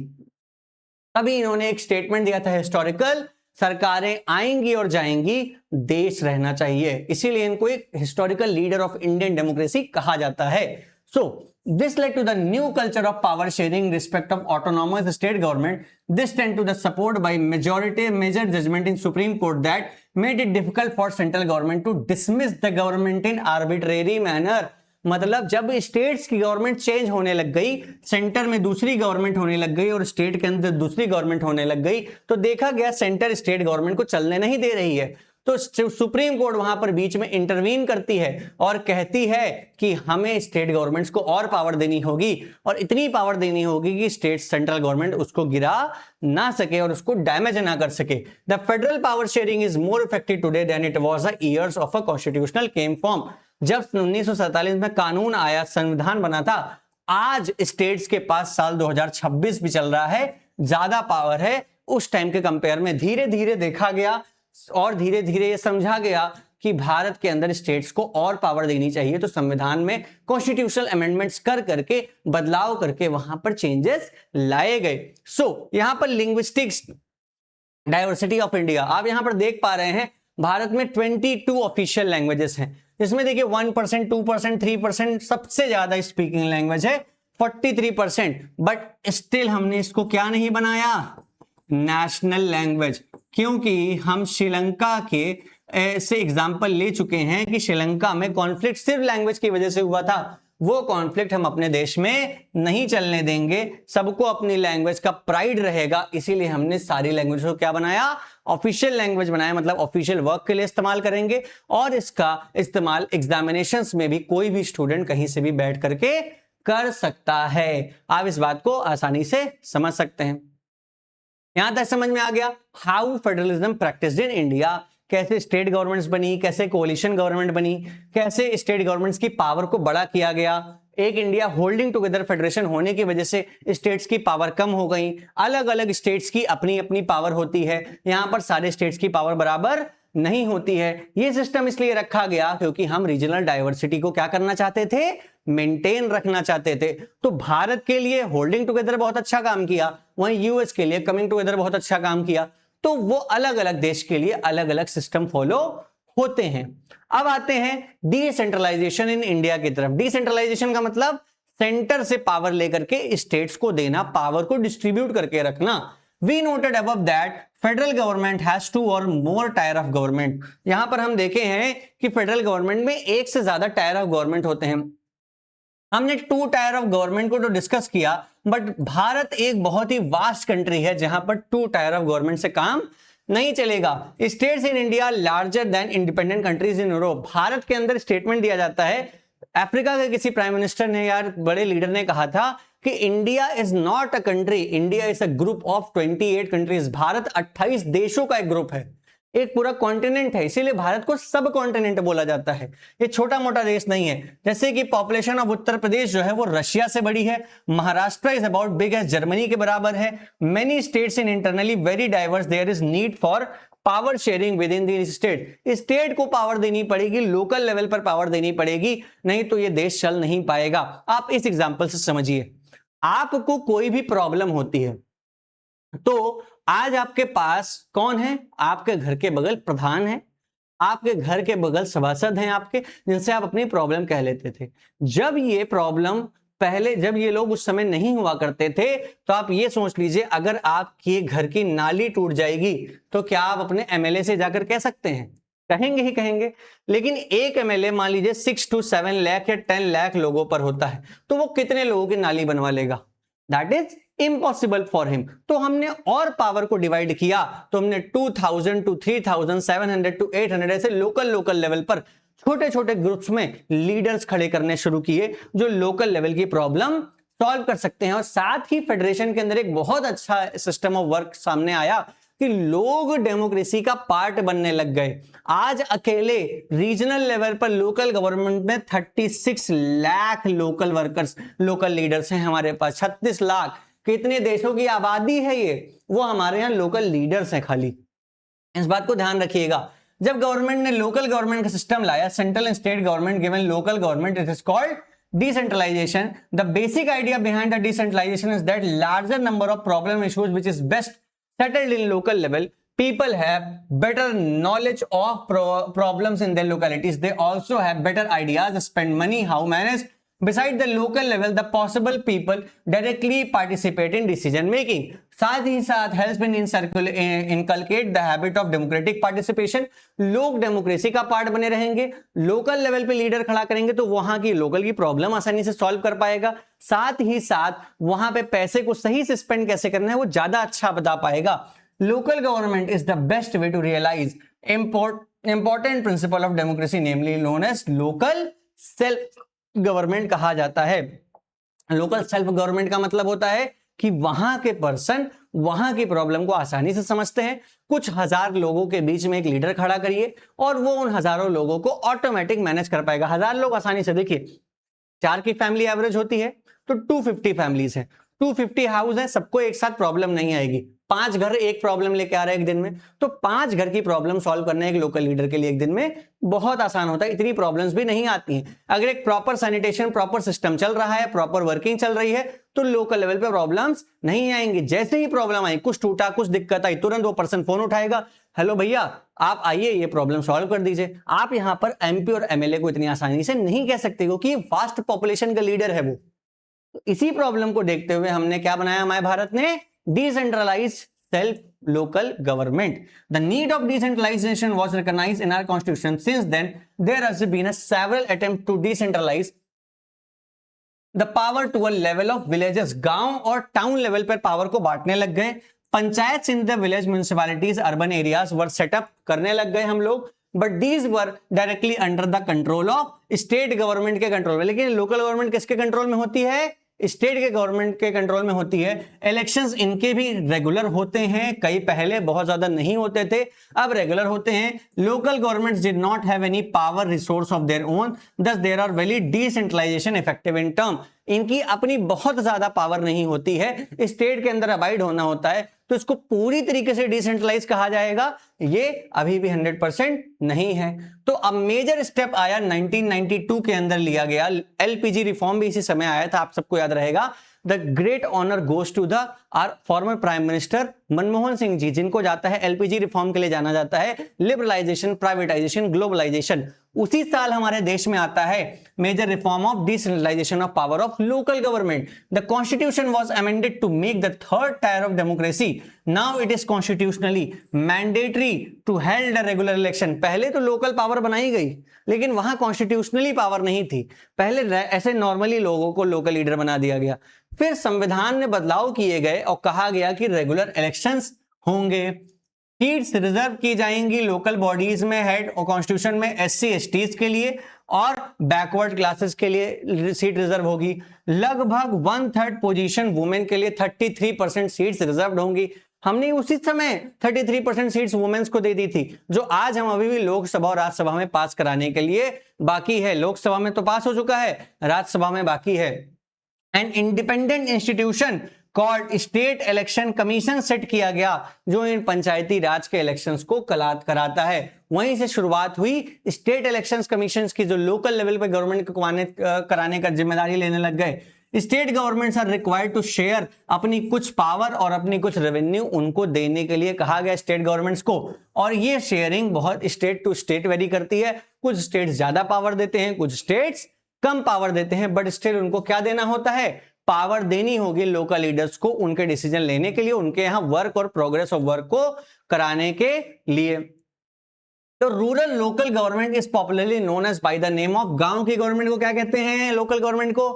तभी इन्होंने एक स्टेटमेंट दिया था हिस्टोरिकल, सरकारें आएंगी और जाएंगी, देश रहना चाहिए। इसीलिए इनको एक historical leader of Indian democracy कहा जाता है। सो this led to the new culture of power sharing respect of autonomous state government. This tend to the support by majority major judgment in Supreme Court that made it difficult for central government to dismiss the government in arbitrary manner. मतलब जब states की government change होने लग गई, centre में दूसरी government होने लग गई और स्टेट के अंदर दूसरी गवर्नमेंट होने लग गई, तो देखा गया सेंटर स्टेट गवर्नमेंट को चलने नहीं दे रही है। तो सुप्रीम कोर्ट वहां पर बीच में इंटरवीन करती है और कहती है कि हमें स्टेट गवर्नमेंट्स को और पावर देनी होगी, और इतनी पावर देनी होगी कि स्टेट सेंट्रल गवर्नमेंट उसको गिरा ना सके और उसको डैमेज ना कर सके। The federal power sharing is more effective today than it was the years of a constitutional came form. जब 1947 में कानून आया, संविधान बना था, आज स्टेट्स के पास साल 2026 भी चल रहा है, ज्यादा पावर है। उस टाइम के कंपेयर में धीरे धीरे देखा गया और धीरे धीरे ये समझा गया कि भारत के अंदर स्टेट्स को और पावर देनी चाहिए, तो संविधान में कॉन्स्टिट्यूशनल अमेंडमेंट्स कर करके बदलाव करके वहां पर चेंजेस लाए गए। सो यहां पर लिंग्विस्टिक्स डाइवर्सिटी ऑफ इंडिया, आप यहां पर देख पा रहे हैं भारत में 22 ऑफिशियल लैंग्वेजेस हैं, जिसमें देखिए 1%, 2%, 3% सबसे ज्यादा स्पीकिंग लैंग्वेज है 43%, बट स्टिल हमने इसको क्या नहीं बनाया, नेशनल लैंग्वेज। क्योंकि हम श्रीलंका के ऐसे एग्जाम्पल ले चुके हैं कि श्रीलंका में कॉन्फ्लिक्ट सिर्फ लैंग्वेज की वजह से हुआ था। वो कॉन्फ्लिक्ट हम अपने देश में नहीं चलने देंगे, सबको अपनी लैंग्वेज का प्राइड रहेगा, इसीलिए हमने सारी लैंग्वेज को क्या बनाया, ऑफिशियल लैंग्वेज बनाया। मतलब ऑफिशियल वर्क के लिए इस्तेमाल करेंगे और इसका इस्तेमाल एग्जामिनेशंस में भी कोई भी स्टूडेंट कहीं से भी बैठ करके कर सकता है। आप इस बात को आसानी से समझ सकते हैं। यहां तक समझ में आ गया how federalism practised in India, कैसे स्टेट गवर्नमेंट्स बनी, कैसे कोalition गवर्नमेंट बनी, कैसे स्टेट गवर्नमेंट्स की पावर को बड़ा किया गया। एक इंडिया होल्डिंग टुगेदर फेडरेशन होने की वजह से स्टेट्स की पावर कम हो गई, अलग अलग स्टेट्स की अपनी अपनी पावर होती है, यहां पर सारे स्टेट्स की पावर बराबर नहीं होती है। यह सिस्टम इसलिए रखा गया क्योंकि हम रीजनल डाइवर्सिटी को क्या करना चाहते थे, मेंटेन रखना चाहते थे। तो भारत के लिए होल्डिंग टुगेदर बहुत अच्छा काम किया, वहीं यूएस के लिए कमिंग टुगेदर बहुत अच्छा काम किया। तो वो अलग अलग देश के लिए अलग अलग सिस्टम फॉलो होते हैं। अब आते हैं डिसेंट्रलाइजेशन इन इंडिया की तरफ। डिसेंट्रलाइजेशन का मतलब सेंटर से पावर लेकर के स्टेट्स को देना, पावर को डिस्ट्रीब्यूट करके रखना। We noted above that federal government has 2 or more tier of government। यहां पर हम देखे हैं कि फेडरल गवर्नमेंट में एक से ज्यादा टायर ऑफ गवर्नमेंट होते हैं। हमने 2 टायर ऑफ गवर्नमेंट को तो डिस्कस किया, बट भारत एक बहुत ही वास्ट कंट्री है जहां पर 2 टायर ऑफ गवर्नमेंट से काम नहीं चलेगा। States in India larger than independent countries in Europe. Bharat के अंदर स्टेटमेंट दिया जाता है, अफ्रीका के किसी प्राइम मिनिस्टर ने, यार बड़े लीडर ने कहा था कि India is not a country, India is a group of 28 countries. Bharat 28 देशों का एक ग्रुप है, एक पूरा कॉन्टिनेंट है, इसीलिए भारत को सब कॉन्टिनेंट बोला जाता है। ये छोटा मोटा देश नहीं है। जैसे कि पॉपुलेशन ऑफ उत्तर प्रदेश जो है वो रशिया से बड़ी है, Maharashtra is about big as Germany के बराबर है। Many states in internally very diverse, there is need for power sharing within the state. State को पावर देनी पड़ेगी, लोकल लेवल पर पावर देनी पड़ेगी, नहीं तो ये देश चल नहीं पाएगा। आप इस एग्जांपल से समझिए, आपको कोई भी प्रॉब्लम होती है तो आज आपके पास कौन है, आपके घर के बगल प्रधान है, आपके घर के बगल सभासद हैं आपके, जिनसे आप अपनी प्रॉब्लम कह लेते थे। जब ये प्रॉब्लम पहले, जब ये लोग उस समय नहीं हुआ करते थे, तो आप ये सोच लीजिए अगर आपके घर की नाली टूट जाएगी तो क्या आप अपने एमएलए से जाकर कह सकते हैं? कहेंगे ही कहेंगे। लेकिन एक एमएलए मान लीजिए 6 to 7 लाख या 10 लाख लोगों पर होता है, तो वो कितने लोगों की नाली बनवा लेगा? That is impossible for him. तो हमने और पावर को डिवाइड किया, तो हमने 2000 to 3000, 700 to 800 ऐसे लोकल लेवल पर छोटे छोटे ग्रुप्स में लीडर्स खड़े करने शुरू किए जो लोकल लेवल की प्रॉब्लम सॉल्व कर सकते हैं। और साथ ही फेडरेशन के अंदर एक बहुत अच्छा सिस्टम ऑफ वर्क सामने आया कि लोग डेमोक्रेसी का पार्ट बनने लग गए। आज अकेले रीजनल लेवल पर लोकल गवर्नमेंट में 36 lakh local workers, local leaders हैं हमारे पास। 36 लाख, कितने देशों की आबादी है ये, वो हमारे यहाँ लोकल लीडर्स हैं खाली। इस बात को ध्यान रखिएगा। जब गवर्नमेंट ने लोकल गवर्नमेंट का सिस्टम लाया, central and state government given local government, it is called decentralization. The basic idea behind the decentralization is that larger number of problem issues which is best settled in local level. People have better knowledge of problems in their localities. They also have better ideas, spend money, how manage. Beside the local level, the possible people directly participate in decision making. साथ ही साथ help in inculcate the habit of democratic participation. लोग democracy का part बने रहेंगे, local level पे leader खड़ा करेंगे तो वहां की लोकल की प्रॉब्लम आसानी से सॉल्व कर पाएगा। साथ ही साथ वहां पे पैसे को सही से स्पेंड कैसे करना है वो ज्यादा अच्छा बता पाएगा। Local government is the best way to realise important principle of democracy, namely known as local self government कहा जाता है। लोकल सेल्फ गवर्नमेंट का मतलब होता है कि वहां के पर्सन वहां की प्रॉब्लम को आसानी से समझते हैं। कुछ हजार लोगों के बीच में एक लीडर खड़ा करिए और वो उन हजारों लोगों को ऑटोमेटिक मैनेज कर पाएगा। हजार लोग आसानी से, देखिए 4 की फैमिली एवरेज होती है तो 250 फैमिलीज है, 250 हाउस है, सबको एक साथ प्रॉब्लम नहीं आएगी। 5 घर एक प्रॉब्लम लेके आ रहे हैं एक दिन में, तो 5 घर की प्रॉब्लम सॉल्व करना एक लोकल लीडर के लिए एक दिन में बहुत आसान होता है। इतनी प्रॉब्लम्स भी नहीं आती हैं। अगर एक प्रॉपर सैनिटेशन, प्रॉपर सिस्टम चल रहा है, प्रॉपर वर्किंग चल रही है, तो लोकल लेवल पे प्रॉब्लम्स नहीं आएंगी। जैसे ही प्रॉब्लम आई, कुछ टूटा, कुछ दिक्कत आई, तुरंत वो पर्सन फोन उठाएगा, हेलो भैया आप आइए ये प्रॉब्लम सॉल्व कर दीजिए। आप यहां पर एमपी और एमएलए को इतनी आसानी से नहीं कह सकते क्योंकि वास्ट पॉपुलेशन का लीडर है वो। तो इसी प्रॉब्लम को देखते हुए हमने क्या बनाया, हमारे भारत ने decentralised self local government. The need of decentralization was recognized in our constitution. Since then, there has been a several attempts to decentralize the power to a level of villages. गांव और टाउन लेवल पर power को बांटने लग गए। पंचायत इन the village municipalities, urban areas were set up करने लग गए हम लोग, but these were directly under the control of state government के कंट्रोल में। लेकिन लोकल गवर्नमेंट किसके कंट्रोल में होती है? स्टेट के गवर्नमेंट के कंट्रोल में होती है। इलेक्शंस इनके भी रेगुलर होते हैं, कई पहले बहुत ज्यादा नहीं होते थे, अब रेगुलर होते हैं। Local governments did not have any power resource of their own, thus there are very decentralization effective in term. इनकी अपनी बहुत ज्यादा पावर नहीं होती है, स्टेट के अंदर अबाइड होना होता है, तो इसको पूरी तरीके से डिसेंट्रलाइज कहा जाएगा, ये अभी भी 100% नहीं है। तो अब मेजर स्टेप आया 1992 के अंदर लिया गया, एलपीजी रिफॉर्म भी इसी समय आया था, आप सबको याद रहेगा। The great honour goes to the our former prime minister Manmohan Singh ji, जिनको जाता है एलपीजी रिफॉर्म के लिए जाना जाता है, लिबरलाइजेशन, प्राइवेटाइजेशन, ग्लोबलाइजेशन। उसी साल हमारे देश में आता है major reform of decentralisation of power of local government. The constitution was amended to make the third tier of democracy. Now it is constitutionally mandatory to held a regular election. पहले तो local power बनाई गई, लेकिन वहां constitutionally power नहीं थी। पहले ऐसे नॉर्मली लोगों को लोकल लीडर बना दिया गया, फिर संविधान में बदलाव किए गए और कहा गया कि रेगुलर इलेक्शंस होंगे, सीट्स रिजर्व की जाएंगी लोकल बॉडीज में, हेड और कॉन्स्टिट्यूशन में एससी एसटीज के लिए और बैकवर्ड क्लासेस के लिए सीट रिजर्व होगी। लगभग 1/3 पोजीशन वुमेन के लिए, 33% सीट्स रिजर्व होंगी। हमने उसी समय 33% सीट्स वुमेन्स को दे दी थी, जो आज हम अभी भी लोकसभा और राज्यसभा में पास कराने के लिए बाकी है। लोकसभा में तो पास हो चुका है, राज्यसभा में बाकी है। An independent institution called state election commission set किया गया, जो इन पंचायती राज के इलेक्शंस को कराता है। वहीं से शुरुआत हुई स्टेट इलेक्शंस कमीशंस की, जो लोकल लेवल पे गवर्नमेंट को कराने का जिम्मेदारी लेने लग गए। State governments are required to share, अपनी कुछ पावर और अपनी कुछ रेवेन्यू उनको देने के लिए कहा गया स्टेट गवर्नमेंट्स को। और ये शेयरिंग बहुत स्टेट टू स्टेट वेरी करती है, कुछ स्टेट्स ज्यादा पावर देते हैं, कुछ स्टेट्स कम पावर देते हैं, बट स्टिल उनको क्या देना होता है? पावर देनी होगी लोकल लीडर्स को उनके डिसीजन लेने के लिए, उनके यहां वर्क और प्रोग्रेस ऑफ वर्क को कराने के लिए। तो rural local government is popularly known as by the name of, गांव की गवर्नमेंट को क्या कहते हैं? लोकल गवर्नमेंट को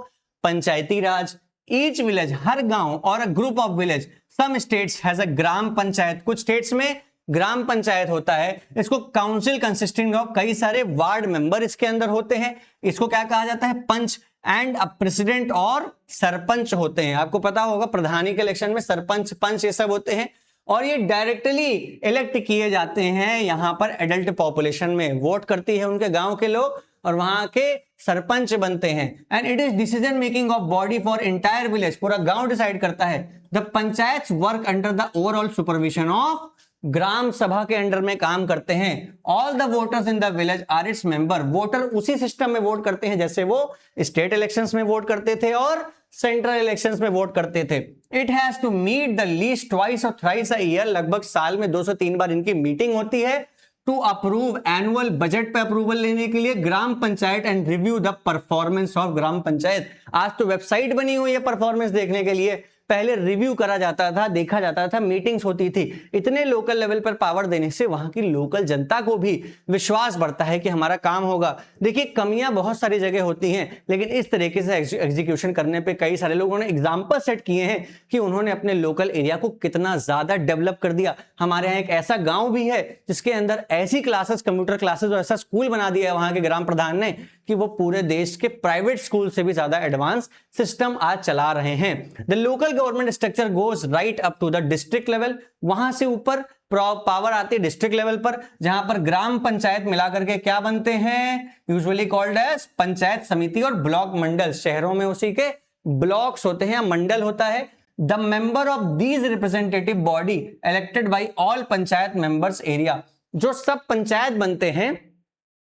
पंचायती राज। ईच विलेज, हर गांव और a group of village, some states has a gram panchayat, कुछ स्टेट्स में ग्राम पंचायत होता है। इसको काउंसिल कंसिस्टिंग ऑफ, कई सारे वार्ड मेंबर इसके अंदर होते हैं। इसको क्या कहा जाता है? पंच। एंड अ प्रेसिडेंट और सरपंच होते हैं। आपको पता होगा प्रधानी के इलेक्शन में सरपंच, पंच ये सब होते हैं। और ये डायरेक्टली इलेक्ट किए जाते हैं यहां पर एडल्ट पॉपुलेशन में, वोट करती है उनके गांव के लोग और वहां के सरपंच बनते हैं। And it is decision making of body for entire village, पूरा गांव डिसाइड करता है। The panchayat work under the overall supervision of, Gram Sabha के अंडर में काम करते हैं। All the voters in the village are its member, voter उसी सिस्टम में वोट करते हैं जैसे वो स्टेट इलेक्शंस में वोट करते थे और सेंट्रल इलेक्शंस में वोट करते थे। It has to meet the least twice और थ्राइस अ ईयर, लगभग साल में 2 से 3 बार इनकी मीटिंग होती है। टू अप्रूव एनुअल बजट पे अप्रूवल लेने के लिए gram panchayat and review the performance of gram panchayat. आज तो वेबसाइट बनी हुई है परफॉर्मेंस देखने के लिए, पहले रिव्यू करा जाता था, देखा जाता था, मीटिंग्स होती थी। इतने लोकल लेवल पर पावर देने से वहां की लोकल जनता को भी विश्वास बढ़ता है कि हमारा काम होगा। देखिए कमियां बहुत सारी जगह होती हैं, लेकिन इस तरीके से एग्जीक्यूशन करने पे कई सारे लोगों ने एग्जाम्पल सेट किए हैं कि उन्होंने अपने लोकल एरिया को कितना ज्यादा डेवलप कर दिया। हमारे यहाँ एक ऐसा गांव भी है जिसके अंदर ऐसी क्लासेस, कंप्यूटर क्लासेस और ऐसा स्कूल बना दिया है वहां के ग्राम प्रधान ने कि वो पूरे देश के प्राइवेट स्कूल से भी ज्यादा एडवांस सिस्टम आज चला रहे हैं। The local government structure goes right up to the district level, वहां से ऊपर पावर आती है डिस्ट्रिक्ट लेवल पर, जहां पर ग्राम पंचायत मिलाकर के क्या बनते हैं, यूजुअली कॉल्ड एज पंचायत समिति और ब्लॉक मंडल। शहरों में उसी के ब्लॉक्स होते हैं या मंडल होता है। The member of these representative body elected by all panchayat members area, जो सब पंचायत बनते हैं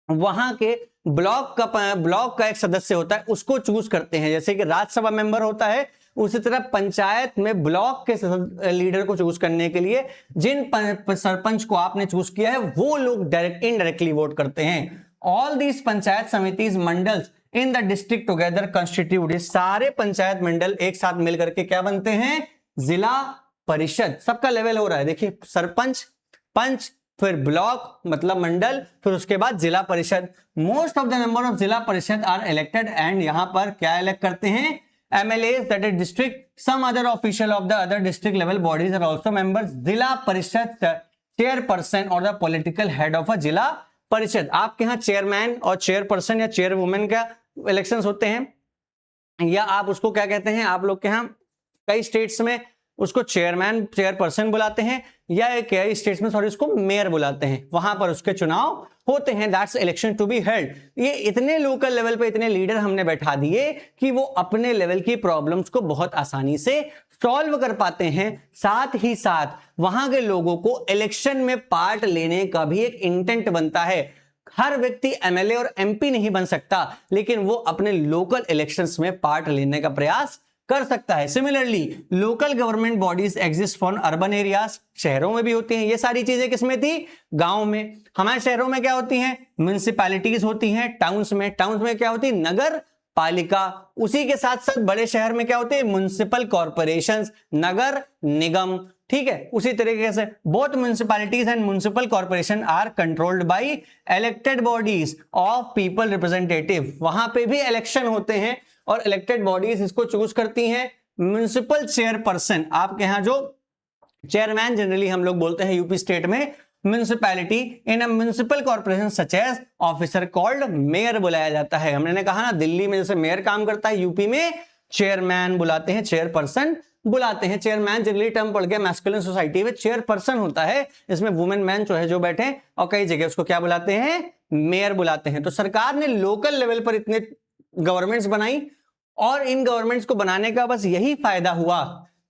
वहां के ब्लॉक का एक सदस्य होता है, उसको चूज करते हैं। जैसे कि राज्यसभा मेंबर होता है, उसी तरह पंचायत में ब्लॉक के लीडर को चूज करने के लिए जिन सरपंच को आपने चूज किया है वो लोग डायरेक्ट इनडायरेक्टली वोट करते हैं। All these panchayat samitis mandals in the district together constitute, सारे पंचायत मंडल एक साथ मिलकर के क्या बनते हैं, जिला परिषद। सबका लेवल हो रहा है, देखिए सरपंच, पंच, फिर ब्लॉक मतलब मंडल, फिर उसके बाद जिला परिषद। Most of the member of जिला परिषद आर इलेक्टेड, एंड यहां पर क्या इलेक्ट करते हैं, MLAs, that is district, some other official of the other district level bodies are also members. जिला परिषद चेयरपर्सन और the political head of a जिला परिषद। आपके यहाँ चेयरमैन और चेयरपर्सन या चेयरवुमेन का इलेक्शंस होते हैं, या आप उसको क्या कहते हैं, आप लोग के यहाँ कई स्टेट्स में उसको चेयरमैन चेयरपर्सन बुलाते हैं, या कई स्टेट्स में सॉरी उसको मेयर बुलाते हैं, वहां पर उसके चुनाव होते हैं। That's election to be held. ये इतने लोकल लेवल पे इतने लीडर हमने बैठा दिए कि वो अपने लेवल की प्रॉब्लम्स को बहुत आसानी से सॉल्व कर पाते हैं। साथ ही साथ वहां के लोगों को इलेक्शन में पार्ट लेने का भी एक इंटेंट बनता है। हर व्यक्ति MLA और MP नहीं बन सकता, लेकिन वो अपने लोकल इलेक्शंस में पार्ट लेने का प्रयास कर सकता है। Similarly local government bodies exist for urban areas, शहरों में भी होती हैं। ये सारी चीजें किसमें थी, गांव में। हमारे शहरों में क्या होती हैं, म्युनिसिपैलिटीज होती हैं। टाउन्स में क्या होती है, नगर पालिका। उसी के साथ साथ बड़े शहर में क्या होते हैं, म्युनिसिपल कॉर्पोरेशंस, नगर निगम। ठीक है, उसी तरीके से both municipalities and municipal corporation are controlled by elected bodies of people representative. वहां पे भी इलेक्शन होते हैं और इलेक्टेड बॉडीज इसको चूज करती हैं। म्युनिसिपल चेयरपर्सन, आपके यहां जो चेयरमैन जनरली हम लोग बोलते हैं यूपी स्टेट में, municipality in a municipal corporation such as officer called mayor बुलाया जाता है। हमने कहा ना दिल्ली में जैसे मेयर काम करता है, यूपी में चेयरमैन बुलाते हैं, चेयरपर्सन बुलाते हैं। चेयरमैन जनरली टर्म पड़ गया मैस्कुलिन सोसाइटी में, चेयरपर्सन होता है इसमें वुमेन मैन जो है जो बैठे, और कई जगह उसको क्या बुलाते हैं, मेयर बुलाते हैं। तो सरकार ने लोकल लेवल पर इतने गवर्नमेंट्स बनाई, और इन गवर्नमेंट्स को बनाने का बस यही फायदा हुआ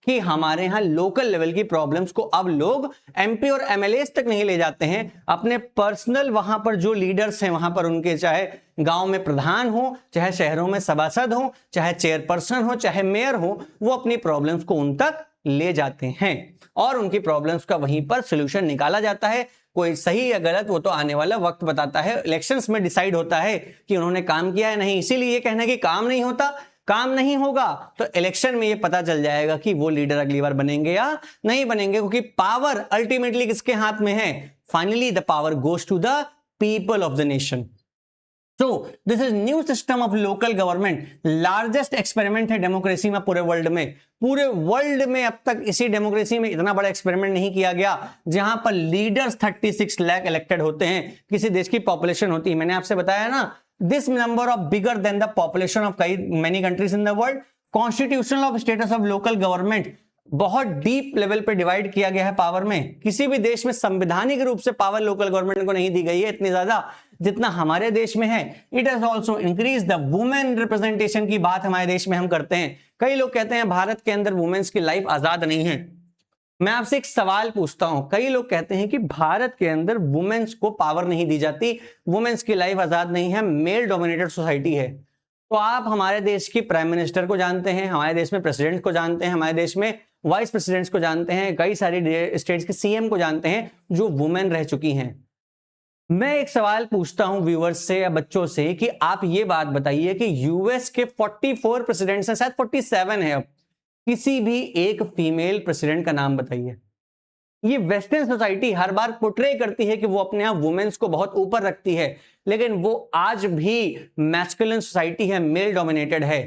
कि हमारे यहां लोकल लेवल की प्रॉब्लम्स को अब लोग MP और MLAs तक नहीं ले जाते हैं, अपने पर्सनल वहां पर जो लीडर्स हैं वहां पर उनके, चाहे गांव में प्रधान हो, चाहे शहरों में सभासद हो, चाहे चेयरपर्सन हो, चाहे मेयर हो, वो अपनी प्रॉब्लम्स को उन तक ले जाते हैं और उनकी प्रॉब्लम्स का वहीं पर सोल्यूशन निकाला जाता है। कोई सही या गलत वो तो आने वाला वक्त बताता है, इलेक्शंस में डिसाइड होता है कि उन्होंने काम किया है नहीं। इसीलिए ये कहना कि काम नहीं होता, काम नहीं होगा, तो इलेक्शन में ये पता चल जाएगा कि वो लीडर अगली बार बनेंगे या नहीं बनेंगे, क्योंकि पावर अल्टीमेटली किसके हाथ में है, finally the power goes to the people of the nation. So this is new system of local government, largest experiment है डेमोक्रेसी में पूरे वर्ल्ड में। पूरे वर्ल्ड में अब तक इसी डेमोक्रेसी में इतना बड़ा एक्सपेरिमेंट नहीं किया गया जहां पर लीडर्स 36 लाख इलेक्टेड होते हैं। किसी देश की पॉपुलेशन होती है, मैंने आपसे बताया ना, this number of bigger than the population of many countries in the world. Constitutional of status of local government, बहुत डीप लेवल पे डिवाइड किया गया है पावर में। किसी भी देश में संवैधानिक रूप से पावर लोकल गवर्नमेंट को नहीं दी गई है इतनी ज्यादा जितना हमारे देश में है। It has also increase the women representation की बात हमारे देश में हम करते हैं। कई लोग कहते हैं भारत के अंदर वुमेन्स की लाइफ आजाद नहीं है। मैं आपसे एक सवाल पूछता हूं, कई लोग कहते हैं कि भारत के अंदर वुमेन्स को पावर नहीं दी जाती, वुमेन्स की लाइफ आजाद नहीं है, मेल डोमिनेटेड सोसाइटी है। तो आप हमारे देश की प्राइम मिनिस्टर को जानते हैं, हमारे देश में प्रेसिडेंट को जानते हैं, हमारे देश में वाइस प्रेसिडेंट्स को जानते हैं, कई सारी स्टेट्स के सीएम को जानते हैं जो वुमेन रह चुकी हैं। मैं एक सवाल पूछता हूं व्यूअर्स से या बच्चों से कि आप ये बात बताइए कि यूएस के 44 प्रेसिडेंट्स हैं, शायद 47 है अब, किसी भी एक फीमेल प्रेसिडेंट का नाम बताइए। ये वेस्टर्न सोसाइटी हर बार पोर्ट्रे करती है कि वो अपने आप वुमेन्स को बहुत ऊपर रखती है, लेकिन वो आज भी मैस्कुलिन सोसाइटी है, मेल डोमिनेटेड है।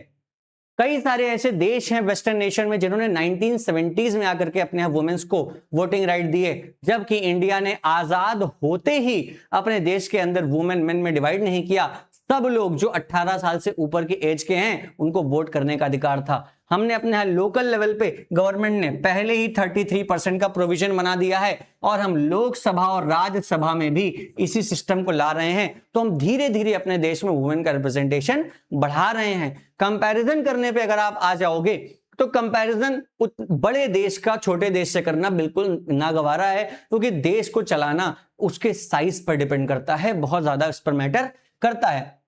कई सारे ऐसे देश हैं वेस्टर्न नेशन में जिन्होंने 1970s में आकर के अपने यहाँ वुमेन्स को वोटिंग राइट दिए, जबकि इंडिया ने आजाद होते ही अपने देश के अंदर वुमेन मेन में डिवाइड नहीं किया। सब लोग जो 18 साल से ऊपर की एज के हैं उनको वोट करने का अधिकार था। हमने अपने यहाँ लोकल लेवल पे गवर्नमेंट ने पहले ही 33% का प्रोविजन बना दिया है और हम लोकसभा और राज्यसभा में भी इसी सिस्टम को ला रहे हैं। तो हम धीरे धीरे अपने देश में वुमेन का रिप्रेजेंटेशन बढ़ा रहे हैं। कंपैरिजन करने पे अगर आप आ जाओगे तो कंपैरिजन बड़े देश का छोटे देश से करना बिल्कुल नागवारा है, क्योंकि देश को चलाना उसके साइज पर डिपेंड करता है, बहुत ज्यादा इस पर मैटर करता है।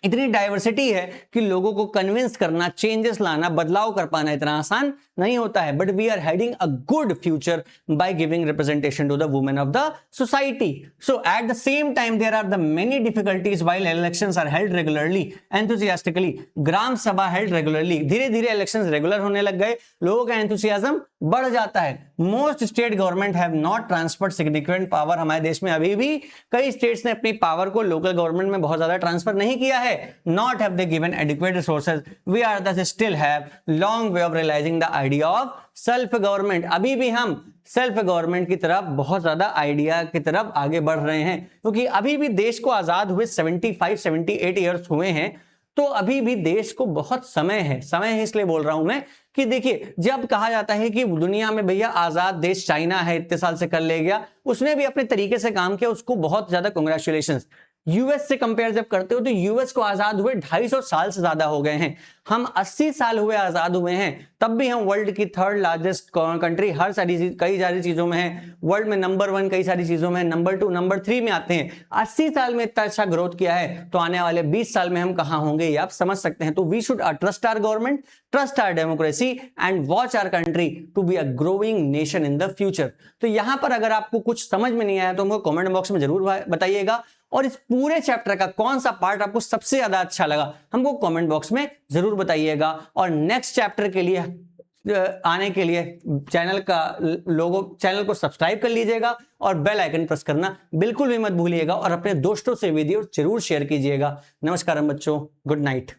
इतनी डाइवर्सिटी है कि लोगों को कन्विंस करना, चेंजेस लाना, बदलाव कर पाना इतना आसान नहीं होता है। But we are heading a good future by giving representation to the women of the society. So at the same time there are the many difficulties while elections are held regularly enthusiastically. Gram Sabha held regularly, धीरे धीरे elections regular होने लग गए, लोगों का enthusiasm बढ़ जाता है। Most state government have not transferred significant power. हमारे देश में अभी भी कई स्टेट्स ने अपनी पावर को लोकल गवर्नमेंट में बहुत ज्यादा ट्रांसफर नहीं किया है। Not have they given adequate resources. We are thus still have long way of realizing the idea of self government. अभी भी हम सेल्फ गवर्नमेंट की तरफ बहुत ज्यादा आइडिया की तरफ आगे बढ़ रहे हैं, क्योंकि अभी भी देश को आजाद हुए 75-78 ईयर्स हुए हैं। तो अभी भी देश को बहुत समय है। समय है इसलिए बोल रहा हूं मैं कि देखिए, जब कहा जाता है कि दुनिया में भैया आजाद देश चाइना है, इतने साल से कर ले गया, उसने भी अपने तरीके से काम किया, उसको बहुत ज्यादा कांग्रेचुलेशंस। यूएस से कंपेयर जब करते हो तो यूएस को आजाद हुए 250 साल से ज्यादा हो गए हैं। हम 80 साल हुए आजाद हुए हैं, तब भी हम वर्ल्ड की 3rd लार्जेस्ट कंट्री हर सारी कई सारी चीजों में है। वर्ल्ड में नंबर 1 कई सारी चीजों में, नंबर 2 नंबर 3 में आते हैं। 80 साल में इतना अच्छा ग्रोथ किया है, तो आने वाले 20 साल में हम कहां होंगे ये आप समझ सकते हैं। तो we should trust our government, trust our democracy and watch our country to be a growing nation in the future. तो यहां पर अगर आपको कुछ समझ में नहीं आया तो हमको कमेंट बॉक्स में जरूर बताइएगा, और इस पूरे चैप्टर का कौन सा पार्ट आपको सबसे ज्यादा अच्छा लगा हमको कमेंट बॉक्स में जरूर बताइएगा। और नेक्स्ट चैप्टर के लिए आने के लिए चैनल को सब्सक्राइब कर लीजिएगा और बेल आइकन प्रेस करना बिल्कुल भी मत भूलिएगा, और अपने दोस्तों से वीडियो जरूर शेयर कीजिएगा। नमस्कार बच्चों, गुड नाइट।